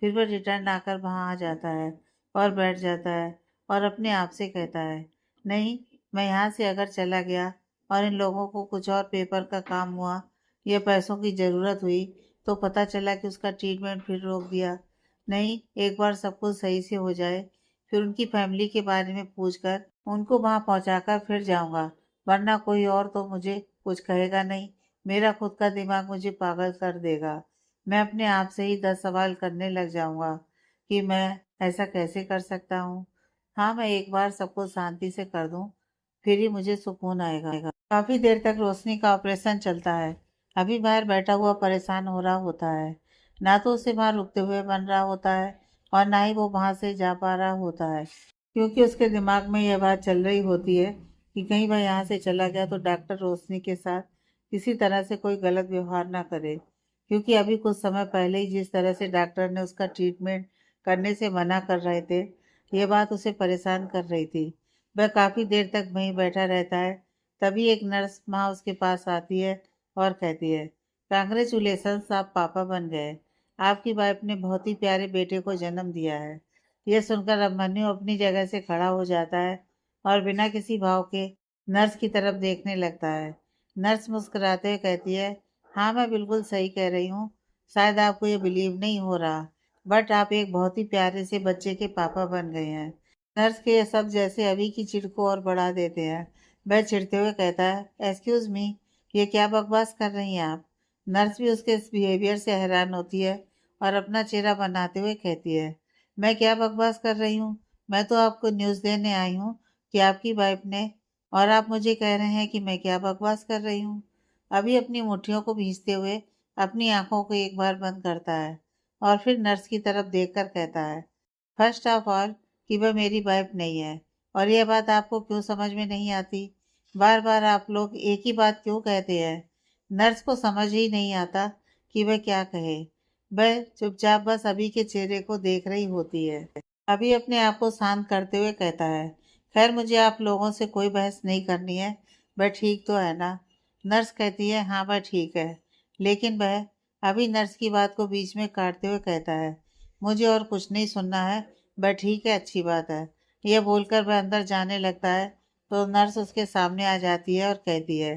फिर वह रिटर्न आकर वहाँ आ जाता है और बैठ जाता है और अपने आप से कहता है, नहीं, मैं यहाँ से अगर चला गया और इन लोगों को कुछ और पेपर का काम हुआ या पैसों की ज़रूरत हुई तो पता चला कि उसका ट्रीटमेंट फिर रोक दिया। नहीं, एक बार सब कुछ सही से हो जाए, फिर उनकी फैमिली के बारे में पूछकर उनको वहाँ पहुँचाकर फिर जाऊँगा, वरना कोई और तो मुझे कुछ कहेगा नहीं। मेरा खुद का दिमाग मुझे पागल कर देगा। मैं अपने आप से ही 10 सवाल करने लग जाऊँगा कि मैं ऐसा कैसे कर सकता हूँ? हाँ, मैं एक बार सबको शांति से कर दूँ, फिर ही मुझे सुकून आएगा। काफ़ी देर तक रोशनी का ऑपरेशन चलता है। अभी बाहर बैठा हुआ परेशान हो रहा होता है। ना तो उसे वहाँ रुकते हुए बन रहा होता है और ना ही वो वहाँ से जा पा रहा होता है, क्योंकि उसके दिमाग में यह बात चल रही होती है कि कहीं वह यहाँ से चला गया तो डॉक्टर रोशनी के साथ किसी तरह से कोई गलत व्यवहार ना करे, क्योंकि अभी कुछ समय पहले ही जिस तरह से डॉक्टर ने उसका ट्रीटमेंट करने से मना कर रहे थे, ये बात उसे परेशान कर रही थी। वह काफ़ी देर तक वहीं बैठा रहता है। तभी एक नर्स माँ उसके पास आती है और कहती है, कांग्रेचुलेसन्स, आप पापा बन गए। आपकी वाइफ ने बहुत ही प्यारे बेटे को जन्म दिया है। यह सुनकर अभिमन्यु अपनी जगह से खड़ा हो जाता है और बिना किसी भाव के नर्स की तरफ देखने लगता है। नर्स मुस्कुराते हुए कहती है, हाँ, मैं बिल्कुल सही कह रही हूँ। शायद आपको ये बिलीव नहीं हो रहा, बट आप एक बहुत ही प्यारे से बच्चे के पापा बन गए हैं। नर्स के ये सब जैसे अभी की चिढ़ को और बढ़ा देते हैं। वह चिढ़ते हुए कहता है, एक्सक्यूज मी, ये क्या बकवास कर रही हैं आप? नर्स भी उसके इस बिहेवियर से हैरान होती है और अपना चेहरा बनाते हुए कहती है, मैं क्या बकवास कर रही हूँ? मैं तो आपको न्यूज़ देने आई हूँ कि आपकी वाइफ ने, और आप मुझे कह रहे हैं कि मैं क्या बकवास कर रही हूँ? अभी अपनी मुट्ठियों को भींचते हुए अपनी आंखों को एक बार बंद करता है और फिर नर्स की तरफ देखकर कहता है, फर्स्ट ऑफ ऑल कि वह मेरी वाइफ नहीं है, और यह बात आपको क्यों समझ में नहीं आती? बार बार आप लोग एक ही बात क्यों कहते हैं? नर्स को समझ ही नहीं आता कि वह क्या कहे। वह चुपचाप बस अभी के चेहरे को देख रही होती है। अभी अपने आप को शांत करते हुए कहता है, खैर मुझे आप लोगों से कोई बहस नहीं करनी है। वह ठीक तो है ना? नर्स कहती है, हाँ वह ठीक है। लेकिन वह अभी नर्स की बात को बीच में काटते हुए कहता है, मुझे और कुछ नहीं सुनना है। वह ठीक है, अच्छी बात है। यह बोलकर वह अंदर जाने लगता है तो नर्स उसके सामने आ जाती है और कहती है,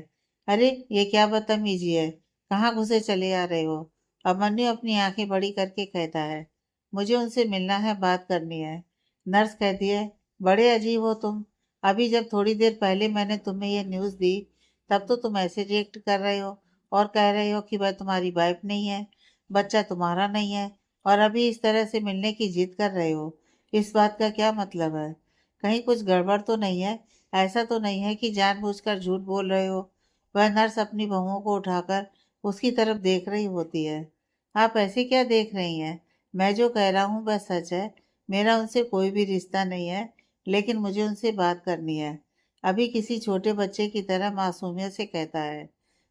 अरे ये क्या बदतमीजी है, कहाँ घुसे चले आ रहे हो? अभिमन्यु अपनी आंखें बड़ी करके कहता है, मुझे उनसे मिलना है, बात करनी है। नर्स कहती है, बड़े अजीब हो तुम। अभी जब थोड़ी देर पहले मैंने तुम्हें यह न्यूज़ दी, तब तो तुम ऐसे रिएक्ट कर रहे हो और कह रहे हो कि वह तुम्हारी वाइफ नहीं है, बच्चा तुम्हारा नहीं है, और अभी इस तरह से मिलने की जिद कर रहे हो। इस बात का क्या मतलब है? कहीं कुछ गड़बड़ तो नहीं है? ऐसा तो नहीं है कि जानबूझकर झूठ बोल रहे हो? वह नर्स अपनी बहुओं को उठाकर उसकी तरफ देख रही होती है। आप ऐसे क्या देख रही हैं? मैं जो कह रहा हूँ वह सच है। मेरा उनसे कोई भी रिश्ता नहीं है, लेकिन मुझे उनसे बात करनी है। अभी किसी छोटे बच्चे की तरह मासूमियत से कहता है।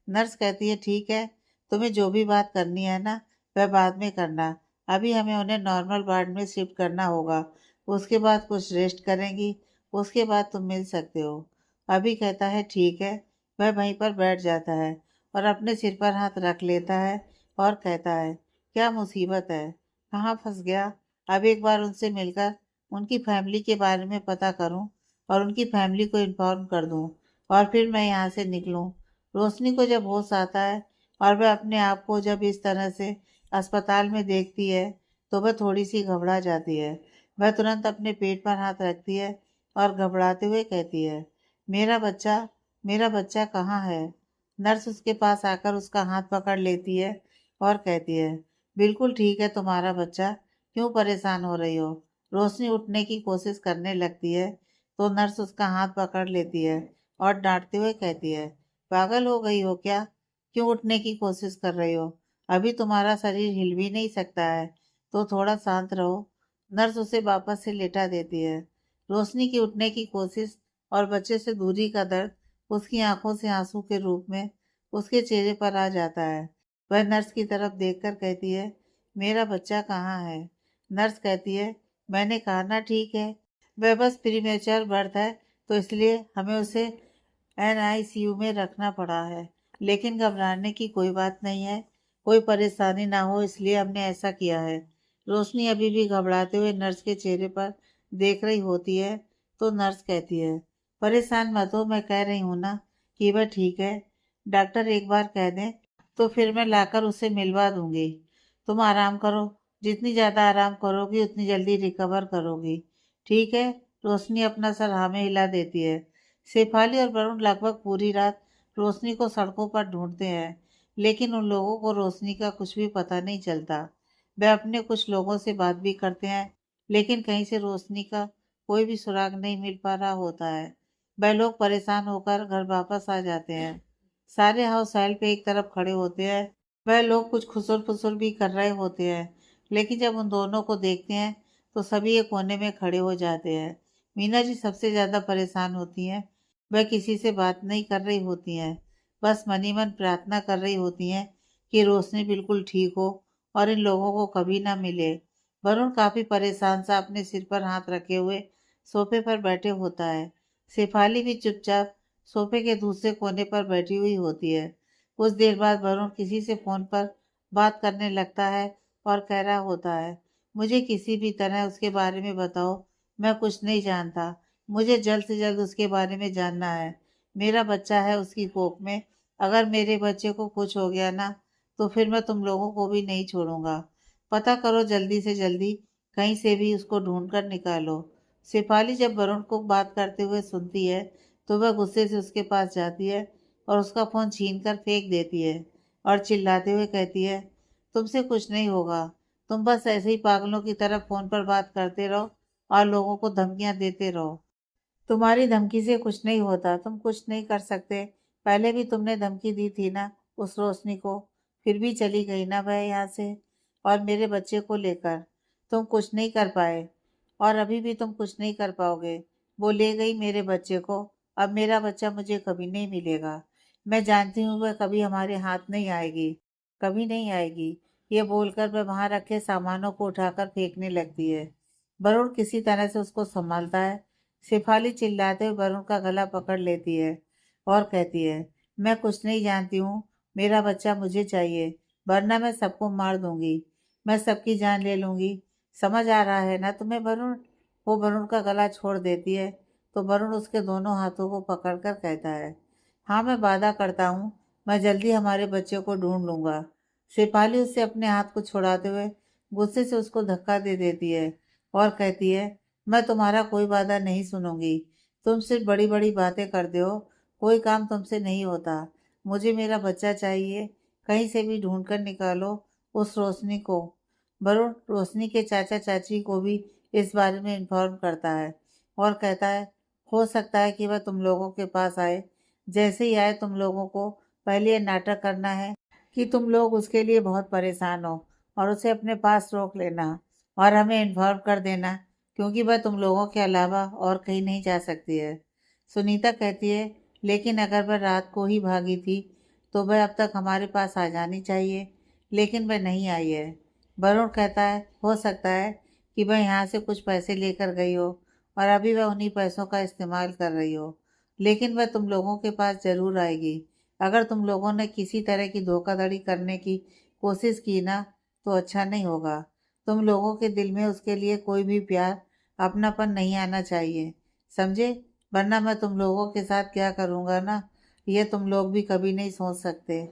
नर्स कहती है, ठीक है, तुम्हें जो भी बात करनी है ना, वह बाद में करना। अभी हमें उन्हें नॉर्मल वार्ड में शिफ्ट करना होगा। उसके बाद कुछ रेस्ट करेंगी, उसके बाद तुम मिल सकते हो। अभी कहता है, ठीक है। वह वहीं पर बैठ जाता है और अपने सिर पर हाथ रख लेता है और कहता है, क्या मुसीबत है, कहाँ फंस गया? अब एक बार उनसे मिलकर उनकी फैमिली के बारे में पता करूं और उनकी फैमिली को इन्फॉर्म कर दूं, और फिर मैं यहाँ से निकलूं। रोशनी को जब होश आता है और वह अपने आप को जब इस तरह से अस्पताल में देखती है तो वह थोड़ी सी घबरा जाती है। वह तुरंत अपने पेट पर हाथ रखती है और घबराते हुए कहती है, मेरा बच्चा, मेरा बच्चा कहाँ है? नर्स उसके पास आकर उसका हाथ पकड़ लेती है और कहती है, बिल्कुल ठीक है तुम्हारा बच्चा, क्यों परेशान हो रही हो? रोशनी उठने की कोशिश करने लगती है तो नर्स उसका हाथ पकड़ लेती है और डांटते हुए कहती है, पागल हो गई हो क्या? क्यों उठने की कोशिश कर रही हो? अभी तुम्हारा शरीर हिल भी नहीं सकता है, तो थोड़ा शांत रहो। नर्स उसे वापस से लेटा देती है। रोशनी की उठने की कोशिश और बच्चे से दूरी का दर्द उसकी आंखों से आंसू के रूप में उसके चेहरे पर आ जाता है। वह नर्स की तरफ देखकर कहती है, मेरा बच्चा कहाँ है? नर्स कहती है, मैंने कहा ना ठीक है, वह बस प्रीमेच्योर बर्थ है, तो इसलिए हमें उसे एनआईसीयू में रखना पड़ा है। लेकिन घबराने की कोई बात नहीं है, कोई परेशानी ना हो इसलिए हमने ऐसा किया है। रोशनी अभी भी घबराते हुए नर्स के चेहरे पर देख रही होती है तो नर्स कहती है, परेशान मत हो, मैं कह रही हूँ ना कि वह ठीक है। डॉक्टर एक बार कह दें तो फिर मैं लाकर उसे मिलवा दूंगी। तुम आराम करो, जितनी ज़्यादा आराम करोगी उतनी जल्दी रिकवर करोगी। ठीक है। रोशनी अपना सर हाँ में हिला देती है। शेफाली और वरुण लगभग पूरी रात रोशनी को सड़कों पर ढूंढते हैं, लेकिन उन लोगों को रोशनी का कुछ भी पता नहीं चलता। वे अपने कुछ लोगों से बात भी करते हैं, लेकिन कहीं से रोशनी का कोई भी सुराग नहीं मिल पा रहा होता है। वह लोग परेशान होकर घर वापस आ जाते हैं। सारे हाउस हेल्प पे एक तरफ खड़े होते हैं। वह लोग कुछ खुसुर फुसुर भी कर रहे होते हैं, लेकिन जब उन दोनों को देखते हैं तो सभी एक कोने में खड़े हो जाते हैं। मीना जी सबसे ज्यादा परेशान होती हैं। वह किसी से बात नहीं कर रही होती हैं, बस मनी मन प्रार्थना कर रही होती हैं कि रोशनी बिल्कुल ठीक हो और इन लोगों को कभी ना मिले। वरुण काफी परेशान सा अपने सिर पर हाथ रखे हुए सोफे पर बैठे होता है। शेफाली भी चुपचाप सोफे के दूसरे कोने पर बैठी हुई होती है। कुछ देर बाद वरुण किसी से फोन पर बात करने लगता है और कह रहा होता है, मुझे किसी भी तरह उसके बारे में बताओ। मैं कुछ नहीं जानता। मुझे जल्द से जल्द उसके बारे में जानना है। मेरा बच्चा है उसकी कोख में। अगर मेरे बच्चे को कुछ हो गया ना, तो फिर मैं तुम लोगों को भी नहीं छोड़ूंगा। पता करो जल्दी से जल्दी, कहीं से भी उसको ढूंढ कर निकालो। शेफाली जब वरुण को बात करते हुए सुनती है तो वह गुस्से से उसके पास जाती है और उसका फोन छीन कर फेंक देती है और चिल्लाते हुए कहती है, तुमसे कुछ नहीं होगा। तुम बस ऐसे ही पागलों की तरह फोन पर बात करते रहो और लोगों को धमकियां देते रहो। तुम्हारी धमकी से कुछ नहीं होता, तुम कुछ नहीं कर सकते। पहले भी तुमने धमकी दी थी ना उस रोशनी को, फिर भी चली गई ना वह यहाँ से। और मेरे बच्चे को लेकर तुम कुछ नहीं कर पाए, और अभी भी तुम कुछ नहीं कर पाओगे। वो ले गई मेरे बच्चे को। अब मेरा बच्चा मुझे कभी नहीं मिलेगा। मैं जानती हूँ वह कभी हमारे हाथ नहीं आएगी, कभी नहीं आएगी। ये बोलकर वह वहां रखे सामानों को उठाकर फेंकने लगती है। वरुण किसी तरह से उसको संभालता है। शेफाली चिल्लाते हुए वरुण का गला पकड़ लेती है और कहती है, मैं कुछ नहीं जानती हूँ। मेरा बच्चा मुझे चाहिए, वरना मैं सबको मार दूंगी। मैं सबकी जान ले लूंगी। समझ आ रहा है ना तुम्हें वरुण? वो वरुण का गला छोड़ देती है तो वरुण उसके दोनों हाथों को पकड़कर कहता है, हाँ मैं वादा करता हूँ, मैं जल्दी हमारे बच्चे को ढूंढ लूंगा। शेफाली उससे अपने हाथ को छुड़ाते हुए गुस्से से उसको धक्का दे देती है और कहती है, मैं तुम्हारा कोई वादा नहीं सुनूंगी। तुम सिर्फ बड़ी बड़ी बातें करते हो, कोई काम तुमसे नहीं होता। मुझे मेरा बच्चा चाहिए। कहीं से भी ढूंढ कर निकालो उस रोशनी को। वरुण रोशनी के चाचा चाची को भी इस बारे में इन्फॉर्म करता है और कहता है, हो सकता है कि वह तुम लोगों के पास आए। जैसे ही आए तुम लोगों को पहले ये नाटक करना है कि तुम लोग उसके लिए बहुत परेशान हो और उसे अपने पास रोक लेना और हमें इन्फॉर्म कर देना, क्योंकि वह तुम लोगों के अलावा और कहीं नहीं जा सकती है। सुनीता कहती है, लेकिन अगर वह रात को ही भागी थी तो वह अब तक हमारे पास आ जानी चाहिए, लेकिन वह नहीं आई है। वरुण कहता है, हो सकता है कि वह यहाँ से कुछ पैसे लेकर गई हो और अभी वह उन्हीं पैसों का इस्तेमाल कर रही हो, लेकिन वह तुम लोगों के पास ज़रूर आएगी। अगर तुम लोगों ने किसी तरह की धोखाधड़ी करने की कोशिश की ना, तो अच्छा नहीं होगा। तुम लोगों के दिल में उसके लिए कोई भी प्यार, अपनापन नहीं आना चाहिए, समझे? वरना मैं तुम लोगों के साथ क्या करूँगा ना, ये तुम लोग भी कभी नहीं सोच सकते।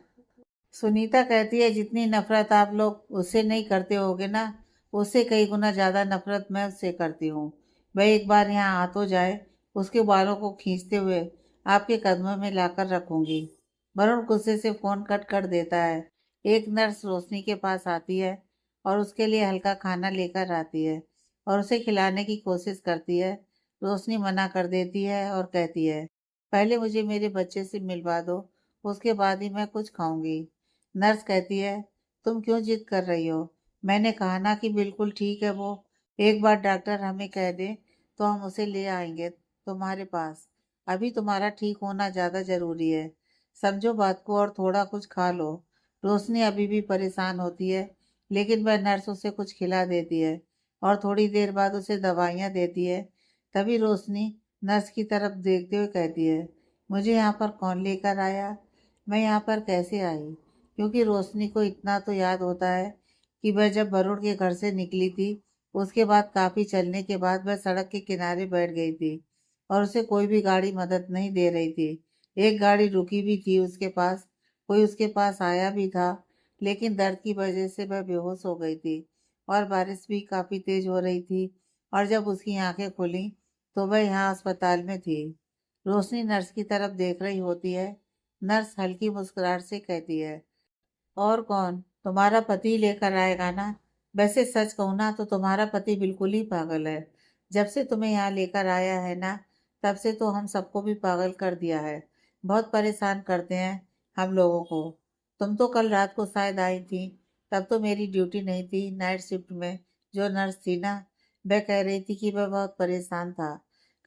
सुनीता कहती है, जितनी नफरत आप लोग उससे नहीं करते होगे ना, उससे कई गुना ज़्यादा नफरत मैं उससे करती हूँ। वह एक बार यहाँ आ तो जाए, उसके बालों को खींचते हुए आपके कदमों में लाकर रखूंगी। वरुण गुस्से से फोन कट कर देता है। एक नर्स रोशनी के पास आती है और उसके लिए हल्का खाना लेकर आती है और उसे खिलाने की कोशिश करती है। रोशनी मना कर देती है और कहती है, पहले मुझे मेरे बच्चे से मिलवा दो, उसके बाद ही मैं कुछ खाऊंगी। नर्स कहती है, तुम क्यों जिद कर रही हो? मैंने कहा ना कि बिल्कुल ठीक है वो। एक बार डॉक्टर हमें कह दे तो हम उसे ले आएंगे तुम्हारे पास। अभी तुम्हारा ठीक होना ज़्यादा ज़रूरी है। समझो बात को और थोड़ा कुछ खा लो। रोशनी अभी भी परेशान होती है, लेकिन वह नर्स उसे कुछ खिला देती है और थोड़ी देर बाद उसे दवाइयाँ देती है। तभी रोशनी नर्स की तरफ देखते हुए कहती है, मुझे यहाँ पर कौन लेकर आया? मैं यहाँ पर कैसे आई? क्योंकि रोशनी को इतना तो याद होता है कि वह जब वरुण के घर से निकली थी, उसके बाद काफी चलने के बाद वह सड़क के किनारे बैठ गई थी और उसे कोई भी गाड़ी मदद नहीं दे रही थी। एक गाड़ी रुकी भी थी उसके पास, कोई उसके पास आया भी था, लेकिन दर्द की वजह से वह बेहोश हो गई थी और बारिश भी काफ़ी तेज हो रही थी। और जब उसकी आंखें खुली तो वह यहाँ अस्पताल में थी। रोशनी नर्स की तरफ देख रही होती है। नर्स हल्की मुस्कुराहट से कहती है, और कौन, तुम्हारा पति लेकर आएगा ना? वैसे सच कहूँ ना तो तुम्हारा पति बिल्कुल ही पागल है। जब से तुम्हें यहाँ लेकर आया है ना, तब से तो हम सबको भी पागल कर दिया है। बहुत परेशान करते हैं हम लोगों को। तुम तो कल रात को शायद आई थी, तब तो मेरी ड्यूटी नहीं थी नाइट शिफ्ट में। जो नर्स थी ना, वह कह रही थी कि वह बहुत परेशान था।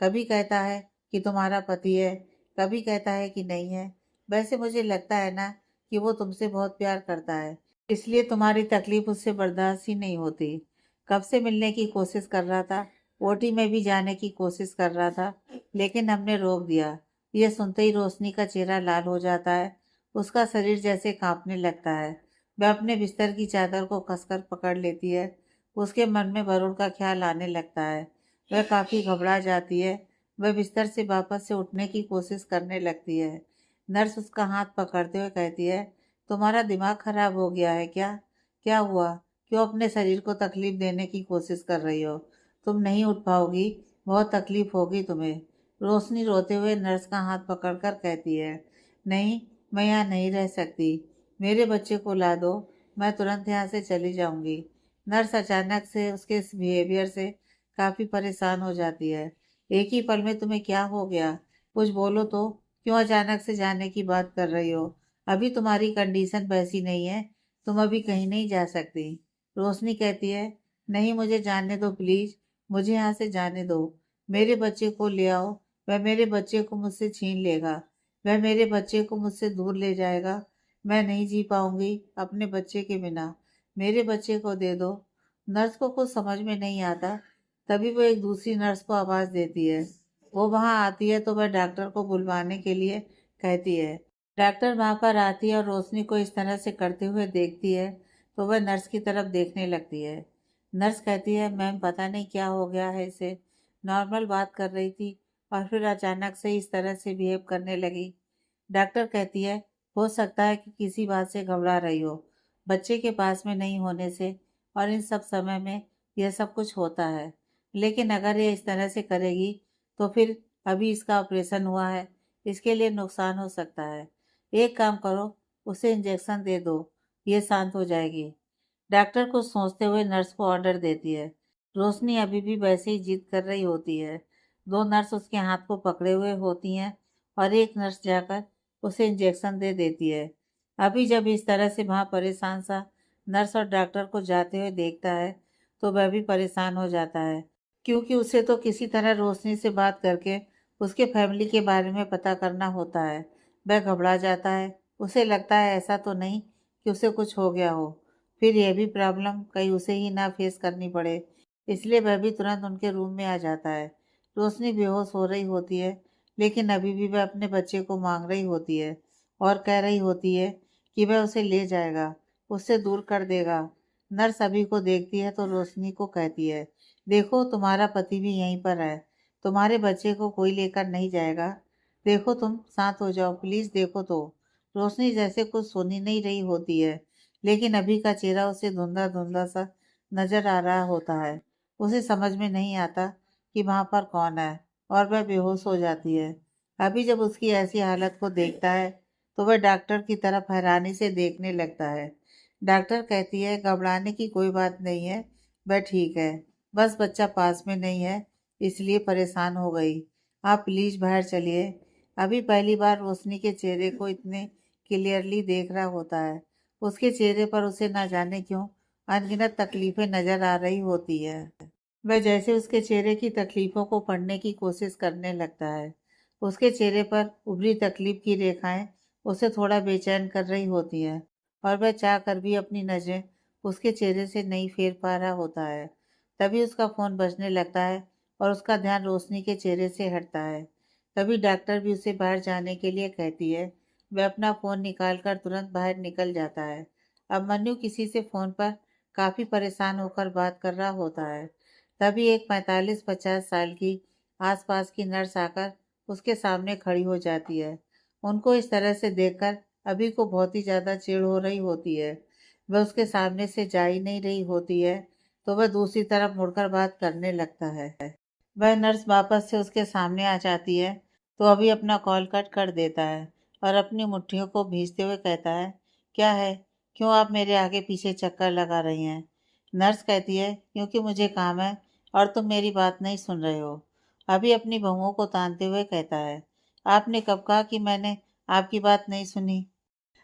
कभी कहता है कि तुम्हारा पति है, कभी कहता है कि नहीं है। वैसे मुझे लगता है ना कि वो तुमसे बहुत प्यार करता है, इसलिए तुम्हारी तकलीफ उससे बर्दाश्त ही नहीं होती। कब से मिलने की कोशिश कर रहा था, ओटी में भी जाने की कोशिश कर रहा था, लेकिन हमने रोक दिया। ये सुनते ही रोशनी का चेहरा लाल हो जाता है। उसका शरीर जैसे कांपने लगता है। वह अपने बिस्तर की चादर को कसकर पकड़ लेती है। उसके मन में वरुण का ख्याल आने लगता है। वह काफ़ी घबरा जाती है। वह बिस्तर से वापस से उठने की कोशिश करने लगती है। नर्स उसका हाथ पकड़ते हुए कहती है, तुम्हारा दिमाग खराब हो गया है क्या? क्या हुआ? क्यों अपने शरीर को तकलीफ देने की कोशिश कर रही हो? तुम नहीं उठ पाओगी, बहुत तकलीफ होगी तुम्हें। रोशनी रोते हुए नर्स का हाथ पकड़कर कहती है, नहीं, मैं यहाँ नहीं रह सकती। मेरे बच्चे को ला दो, मैं तुरंत यहाँ से चली जाऊंगी। नर्स अचानक से उसके इस बिहेवियर से काफ़ी परेशान हो जाती है। एक ही पल में तुम्हें क्या हो गया? कुछ बोलो तो। क्यों अचानक से जाने की बात कर रही हो? अभी तुम्हारी कंडीशन वैसी नहीं है, तुम अभी कहीं नहीं जा सकती। रोशनी कहती है, नहीं, मुझे जाने दो प्लीज, मुझे यहाँ से जाने दो। मेरे बच्चे को ले आओ। वह मेरे बच्चे को मुझसे छीन लेगा। वह मेरे बच्चे को मुझसे दूर ले जाएगा। मैं नहीं जी पाऊंगी अपने बच्चे के बिना। मेरे बच्चे को दे दो। नर्स को कुछ समझ में नहीं आता। तभी वो एक दूसरी नर्स को आवाज़ देती है। वो वहाँ आती है तो वह डॉक्टर को बुलवाने के लिए कहती है। डॉक्टर वहाँ पर आती है और रोशनी को इस तरह से करते हुए देखती है तो वह नर्स की तरफ देखने लगती है। नर्स कहती है, मैम पता नहीं क्या हो गया है इसे, नॉर्मल बात कर रही थी और फिर अचानक से इस तरह से बिहेव करने लगी। डॉक्टर कहती है, हो सकता है कि किसी बात से घबरा रही हो, बच्चे के पास में नहीं होने से, और इन सब समय में यह सब कुछ होता है। लेकिन अगर ये इस तरह से करेगी तो फिर अभी इसका ऑपरेशन हुआ है, इसके लिए नुकसान हो सकता है। एक काम करो, उसे इंजेक्शन दे दो, ये शांत हो जाएगी। डॉक्टर कुछ सोचते हुए नर्स को ऑर्डर देती है। रोशनी अभी भी वैसे ही जिद कर रही होती है। दो नर्स उसके हाथ को पकड़े हुए होती हैं और एक नर्स जाकर उसे इंजेक्शन दे देती है। अभी जब इस तरह से वहाँ परेशान सा नर्स और डॉक्टर को जाते हुए देखता है तो वह भी परेशान हो जाता है, क्योंकि उसे तो किसी तरह रोशनी से बात करके उसके फैमिली के बारे में पता करना होता है। वह घबरा जाता है। उसे लगता है ऐसा तो नहीं कि उसे कुछ हो गया हो, फिर यह भी प्रॉब्लम कहीं उसे ही ना फेस करनी पड़े, इसलिए वह भी तुरंत उनके रूम में आ जाता है। रोशनी बेहोश हो रही होती है, लेकिन अभी भी वह अपने बच्चे को मांग रही होती है और कह रही होती है कि वह उसे ले जाएगा, उससे दूर कर देगा। नर्स अभी को देखती है तो रोशनी को कहती है, देखो तुम्हारा पति भी यहीं पर है, तुम्हारे बच्चे को कोई लेकर नहीं जाएगा। देखो तुम शांत हो जाओ प्लीज़, देखो तो। रोशनी जैसे कुछ सुन ही नहीं रही होती है, लेकिन अभी का चेहरा उसे धुंधला धुंधला सा नजर आ रहा होता है। उसे समझ में नहीं आता कि वहाँ पर कौन है और वह बेहोश हो जाती है। अभी जब उसकी ऐसी हालत को देखता है तो वह डॉक्टर की तरफ हैरानी से देखने लगता है। डॉक्टर कहती है, घबराने की कोई बात नहीं है, वह ठीक है, बस बच्चा पास में नहीं है इसलिए परेशान हो गई। आप प्लीज बाहर चलिए। अभी पहली बार रोशनी के चेहरे को इतने क्लियरली देख रहा होता है। उसके चेहरे पर उसे ना जाने क्यों अनगिनत तकलीफें नजर आ रही होती है। वह जैसे उसके चेहरे की तकलीफों को पढ़ने की कोशिश करने लगता है। उसके चेहरे पर उभरी तकलीफ की रेखाएं उसे थोड़ा बेचैन कर रही होती हैं और वह चाह कर भी अपनी नज़रें उसके चेहरे से नहीं फेर पा रहा होता है। तभी उसका फ़ोन बजने लगता है और उसका ध्यान रोशनी के चेहरे से हटता है। तभी डॉक्टर भी उसे बाहर जाने के लिए कहती है। वह अपना फ़ोन निकाल कर तुरंत बाहर निकल जाता है। अब मन्नू किसी से फ़ोन पर काफ़ी परेशान होकर बात कर रहा होता है। तभी एक 45-50 साल की आसपास की नर्स आकर उसके सामने खड़ी हो जाती है। उनको इस तरह से देखकर अभी को बहुत ही ज़्यादा चिढ़ हो रही होती है। वह उसके सामने से जा ही नहीं रही होती है, तो वह दूसरी तरफ मुड़कर बात करने लगता है। वह नर्स वापस से उसके सामने आ जाती है, तो अभी अपना कॉल कट कर देता है और अपनी मुट्ठियों को भींचते हुए कहता है, क्या है, क्यों आप मेरे आगे पीछे चक्कर लगा रही हैं? नर्स कहती है, क्योंकि मुझे काम है और तुम मेरी बात नहीं सुन रहे हो। अभी अपनी बहुओं को तानते हुए कहता है, आपने कब कहा कि मैंने आपकी बात नहीं सुनी?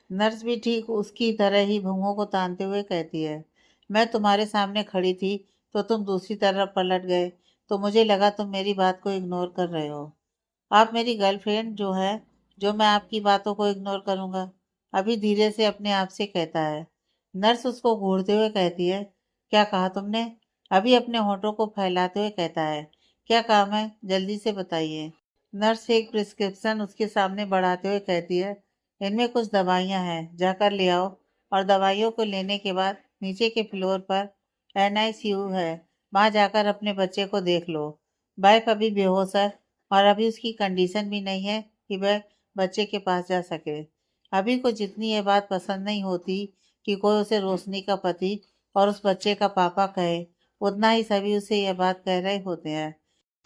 नर्स भी ठीक उसकी तरह ही भुओं को तानते हुए कहती है, मैं तुम्हारे सामने खड़ी थी तो तुम दूसरी तरफ पलट गए, तो मुझे लगा तुम मेरी बात को इग्नोर कर रहे हो। आप मेरी गर्लफ्रेंड जो है, जो मैं आपकी बातों को इग्नोर करूंगा? अभी धीरे से अपने आप से कहता है। नर्स उसको घूरते हुए कहती है, क्या कहा तुमने? अभी अपने होठों को फैलाते हुए कहता है, क्या काम है, जल्दी से बताइए। नर्स एक प्रिस्क्रिप्शन उसके सामने बढ़ाते हुए कहती है, इनमें कुछ दवाइयाँ हैं, जाकर ले आओ। और दवाइयों को लेने के बाद नीचे के फ्लोर पर NICU है, वहाँ जाकर अपने बच्चे को देख लो। वाइफ अभी बेहोश है और अभी उसकी कंडीशन भी नहीं है कि वह बच्चे के पास जा सके। अभी को जितनी ये बात पसंद नहीं होती कि कोई उसे रोशनी का पति और उस बच्चे का पापा कहे, उतना ही सभी उसे यह बात कह रहे होते हैं।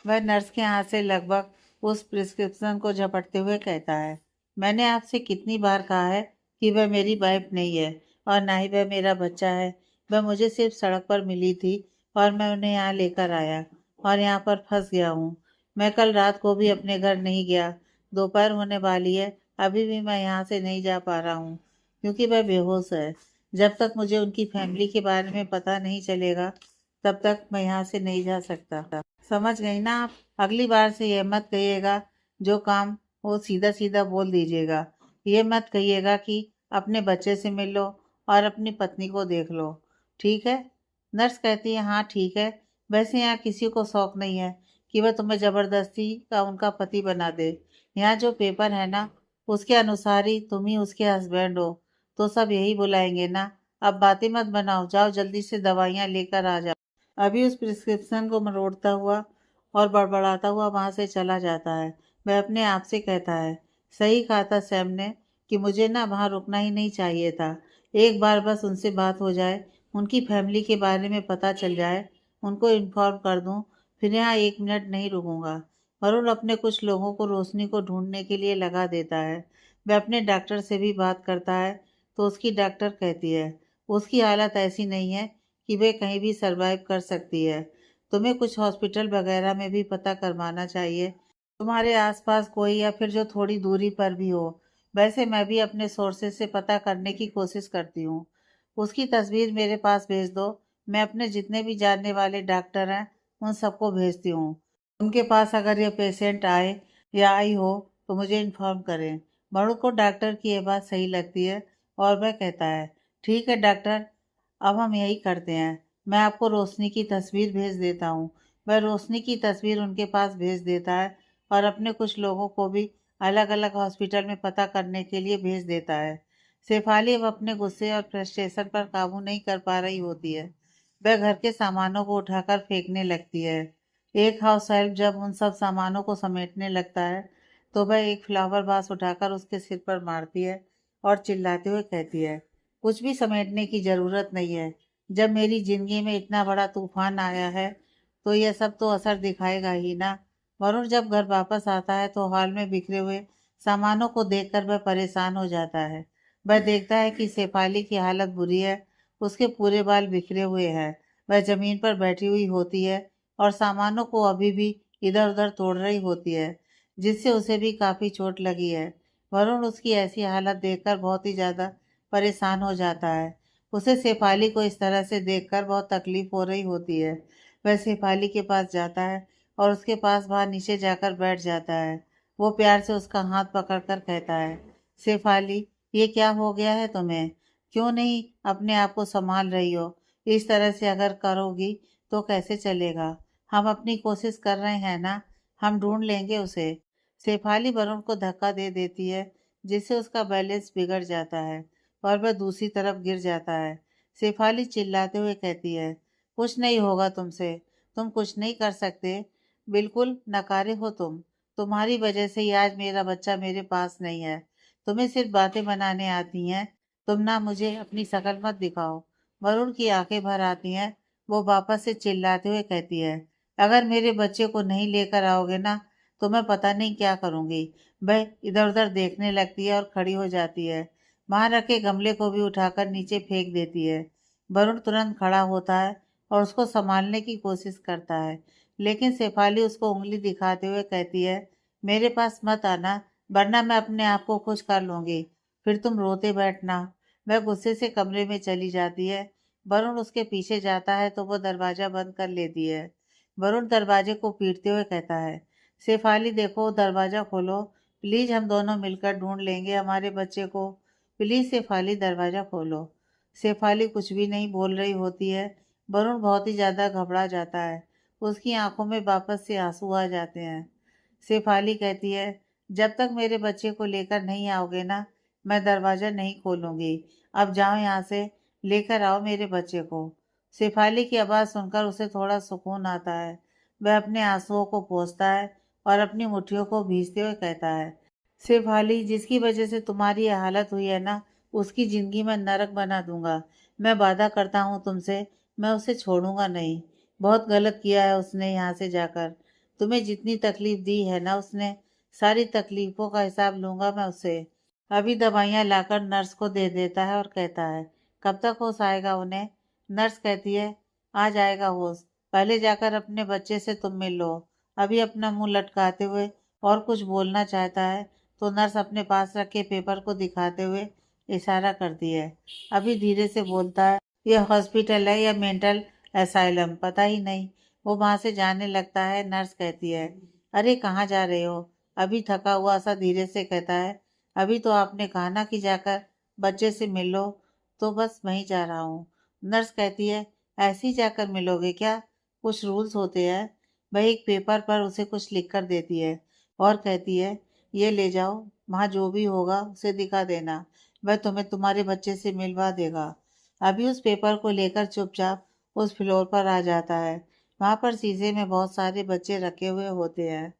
वह नर्स के हाथ से लगभग उस प्रिस्क्रिप्शन को झपटते हुए कहता है, मैंने आपसे कितनी बार कहा है कि वह मेरी वाइफ नहीं है और ना ही वह मेरा बच्चा है। वह मुझे सिर्फ सड़क पर मिली थी और मैं उन्हें यहाँ लेकर आया और यहाँ पर फंस गया हूँ। मैं कल रात को भी अपने घर नहीं गया। दोपहर होने वाली है, अभी भी मैं यहाँ से नहीं जा पा रहा हूँ क्योंकि वह बेहोश है। जब तक मुझे उनकी फैमिली के बारे में पता नहीं चलेगा, तब तक मैं यहाँ से नहीं जा सकता। समझ गई ना आप? अगली बार से यह मत कहिएगा, जो काम वो सीधा सीधा बोल दीजिएगा। ये मत कहिएगा कि अपने बच्चे से मिल लो और अपनी पत्नी को देख लो, ठीक है? नर्स कहती है, हाँ ठीक है। वैसे यहाँ किसी को शौक नहीं है कि वह तुम्हें जबरदस्ती का उनका पति बना दे। यहाँ जो पेपर है ना, उसके अनुसार ही तुम ही उसके हस्बैंड हो, तो सब यही बुलाएंगे ना। अब बातें मत बनाओ, जाओ जल्दी से दवाइयाँ लेकर आ जाओ। अभी उस प्रिस्क्रिप्शन को मरोड़ता हुआ और बड़बड़ाता हुआ वहां से चला जाता है। वह अपने आप से कहता है, सही कहा था सैम ने कि मुझे ना वहां रुकना ही नहीं चाहिए था। एक बार बस उनसे बात हो जाए, उनकी फैमिली के बारे में पता चल जाए, उनको इन्फॉर्म कर दूं, फिर यहाँ एक मिनट नहीं रुकूंगा। वरुण अपने कुछ लोगों को रोशनी को ढूंढने के लिए लगा देता है। वह अपने डॉक्टर से भी बात करता है, तो उसकी डॉक्टर कहती है, उसकी हालत ऐसी नहीं है कि वे कहीं भी सरवाइव कर सकती है। तुम्हें कुछ हॉस्पिटल वगैरह में भी पता करवाना चाहिए, तुम्हारे आसपास कोई, या फिर जो थोड़ी दूरी पर भी हो। वैसे मैं भी अपने सोर्सेज से पता करने की कोशिश करती हूँ। उसकी तस्वीर मेरे पास भेज दो। मैं अपने जितने भी जानने वाले डॉक्टर हैं, उन सबको भेजती हूँ। उनके पास अगर ये पेशेंट आए या आई हो तो मुझे इन्फॉर्म करें। मणु को डॉक्टर की ये बात सही लगती है और वह कहता है, ठीक है डॉक्टर, अब हम यही करते हैं। मैं आपको रोशनी की तस्वीर भेज देता हूँ। वह रोशनी की तस्वीर उनके पास भेज देता है और अपने कुछ लोगों को भी अलग अलग हॉस्पिटल में पता करने के लिए भेज देता है। शेफाली अब अपने गुस्से और फ्रस्ट्रेशन पर काबू नहीं कर पा रही होती है। वह घर के सामानों को उठाकर फेंकने लगती है। एक हाउस हेल्प जब उन सब सामानों को समेटने लगता है, तो वह एक फ्लावर वास उठाकर उसके सिर पर मारती है और चिल्लाते हुए कहती है, कुछ भी समेटने की जरूरत नहीं है। जब मेरी जिंदगी में इतना बड़ा तूफान आया है, तो यह सब तो असर दिखाएगा ही ना। वरुण जब घर वापस आता है तो हॉल में बिखरे हुए सामानों को देखकर वह परेशान हो जाता है। वह देखता है कि शेफाली की हालत बुरी है। उसके पूरे बाल बिखरे हुए हैं। वह जमीन पर बैठी हुई होती है और सामानों को अभी भी इधर उधर तोड़ रही होती है, जिससे उसे भी काफी चोट लगी है। वरुण उसकी ऐसी हालत देखकर बहुत ही ज्यादा परेशान हो जाता है। उसे शेफाली को इस तरह से देखकर बहुत तकलीफ हो रही होती है। वह शेफाली के पास जाता है और उसके पास वहां नीचे जाकर बैठ जाता है। वो प्यार से उसका हाथ पकड़कर कहता है, शेफाली, ये क्या हो गया है तुम्हें? क्यों नहीं अपने आप को संभाल रही हो? इस तरह से अगर करोगी तो कैसे चलेगा? हम अपनी कोशिश कर रहे हैं ना, हम ढूंढ लेंगे उसे। शेफाली वरुण को धक्का दे देती है, जिससे उसका बैलेंस बिगड़ जाता है और वह दूसरी तरफ गिर जाता है। शेफाली चिल्लाते हुए कहती है, कुछ नहीं होगा तुमसे, तुम कुछ नहीं कर सकते, बिल्कुल नकारे हो तुम। तुम्हारी वजह से ही आज मेरा बच्चा मेरे पास नहीं है। तुम्हें सिर्फ बातें बनाने आती हैं। तुम ना मुझे अपनी शकल मत दिखाओ। वरुण की आंखें भर आती हैं। वो वापस से चिल्लाते हुए कहती है, अगर मेरे बच्चे को नहीं लेकर आओगे ना तो मैं पता नहीं क्या करूंगी। वह इधर उधर देखने लगती है और खड़ी हो जाती है। वहां रखे गमले को भी उठाकर नीचे फेंक देती है। वरुण तुरंत खड़ा होता है और उसको संभालने की कोशिश करता है, लेकिन शेफाली उसको उंगली दिखाते हुए कहती है, मेरे पास मत आना, वरना मैं अपने आप को खुश कर लूंगी, फिर तुम रोते बैठना। वह गुस्से से कमरे में चली जाती है। वरुण उसके पीछे जाता है तो वो दरवाजा बंद कर लेती है। वरुण दरवाजे को पीटते हुए कहता है, शेफाली देखो, दरवाजा खोलो प्लीज, हम दोनों मिलकर ढूंढ लेंगे हमारे बच्चे को। प्लीज शेफाली, दरवाजा खोलो। शेफाली कुछ भी नहीं बोल रही होती है। वरुण बहुत ही ज्यादा घबरा जाता है। उसकी आंखों में वापस से आंसू आ जाते हैं। शेफाली कहती है, जब तक मेरे बच्चे को लेकर नहीं आओगे ना, मैं दरवाजा नहीं खोलूंगी। अब जाओ यहाँ से, लेकर आओ मेरे बच्चे को। शेफाली की आवाज़ सुनकर उसे थोड़ा सुकून आता है। वह अपने आंसुओं को पोंछता है और अपनी मुट्ठियों को भींचते हुए कहता है, शेफाली, जिसकी वजह से तुम्हारी ये हालत हुई है ना, उसकी जिंदगी में नरक बना दूंगा। मैं वादा करता हूँ तुमसे, मैं उसे छोड़ूंगा नहीं। बहुत गलत किया है उसने यहाँ से जाकर। तुम्हें जितनी तकलीफ दी है ना उसने, सारी तकलीफों का हिसाब लूंगा मैं उससे। अभी दवाइयाँ लाकर नर्स को दे देता है और कहता है, कब तक होश आएगा उन्हें। नर्स कहती है, आ जाएगा होश, पहले जाकर अपने बच्चे से तुम मिल लो। अभी अपना मुंह लटकाते हुए और कुछ बोलना चाहता है तो नर्स अपने पास रखे पेपर को दिखाते हुए इशारा करती है। अभी धीरे से बोलता है, यह हॉस्पिटल है या मेंटल असाइलम पता ही नहीं। वो वहां से जाने लगता है। नर्स कहती है, अरे कहाँ जा रहे हो। अभी थका हुआ सा धीरे से कहता है, अभी तो आपने कहा ना कि जाकर बच्चे से मिल लो, तो बस वहीं जा रहा हूँ। नर्स कहती है, ऐसे ही जाकर मिलोगे क्या, कुछ रूल्स होते हैं। वह एक पेपर पर उसे कुछ लिख कर देती है और कहती है, ये ले जाओ, वहाँ जो भी होगा उसे दिखा देना, वह तुम्हें तुम्हारे बच्चे से मिलवा देगा। अभी उस पेपर को लेकर चुपचाप उस फ्लोर पर आ जाता है। वहां पर शीशे में बहुत सारे बच्चे रखे हुए होते हैं।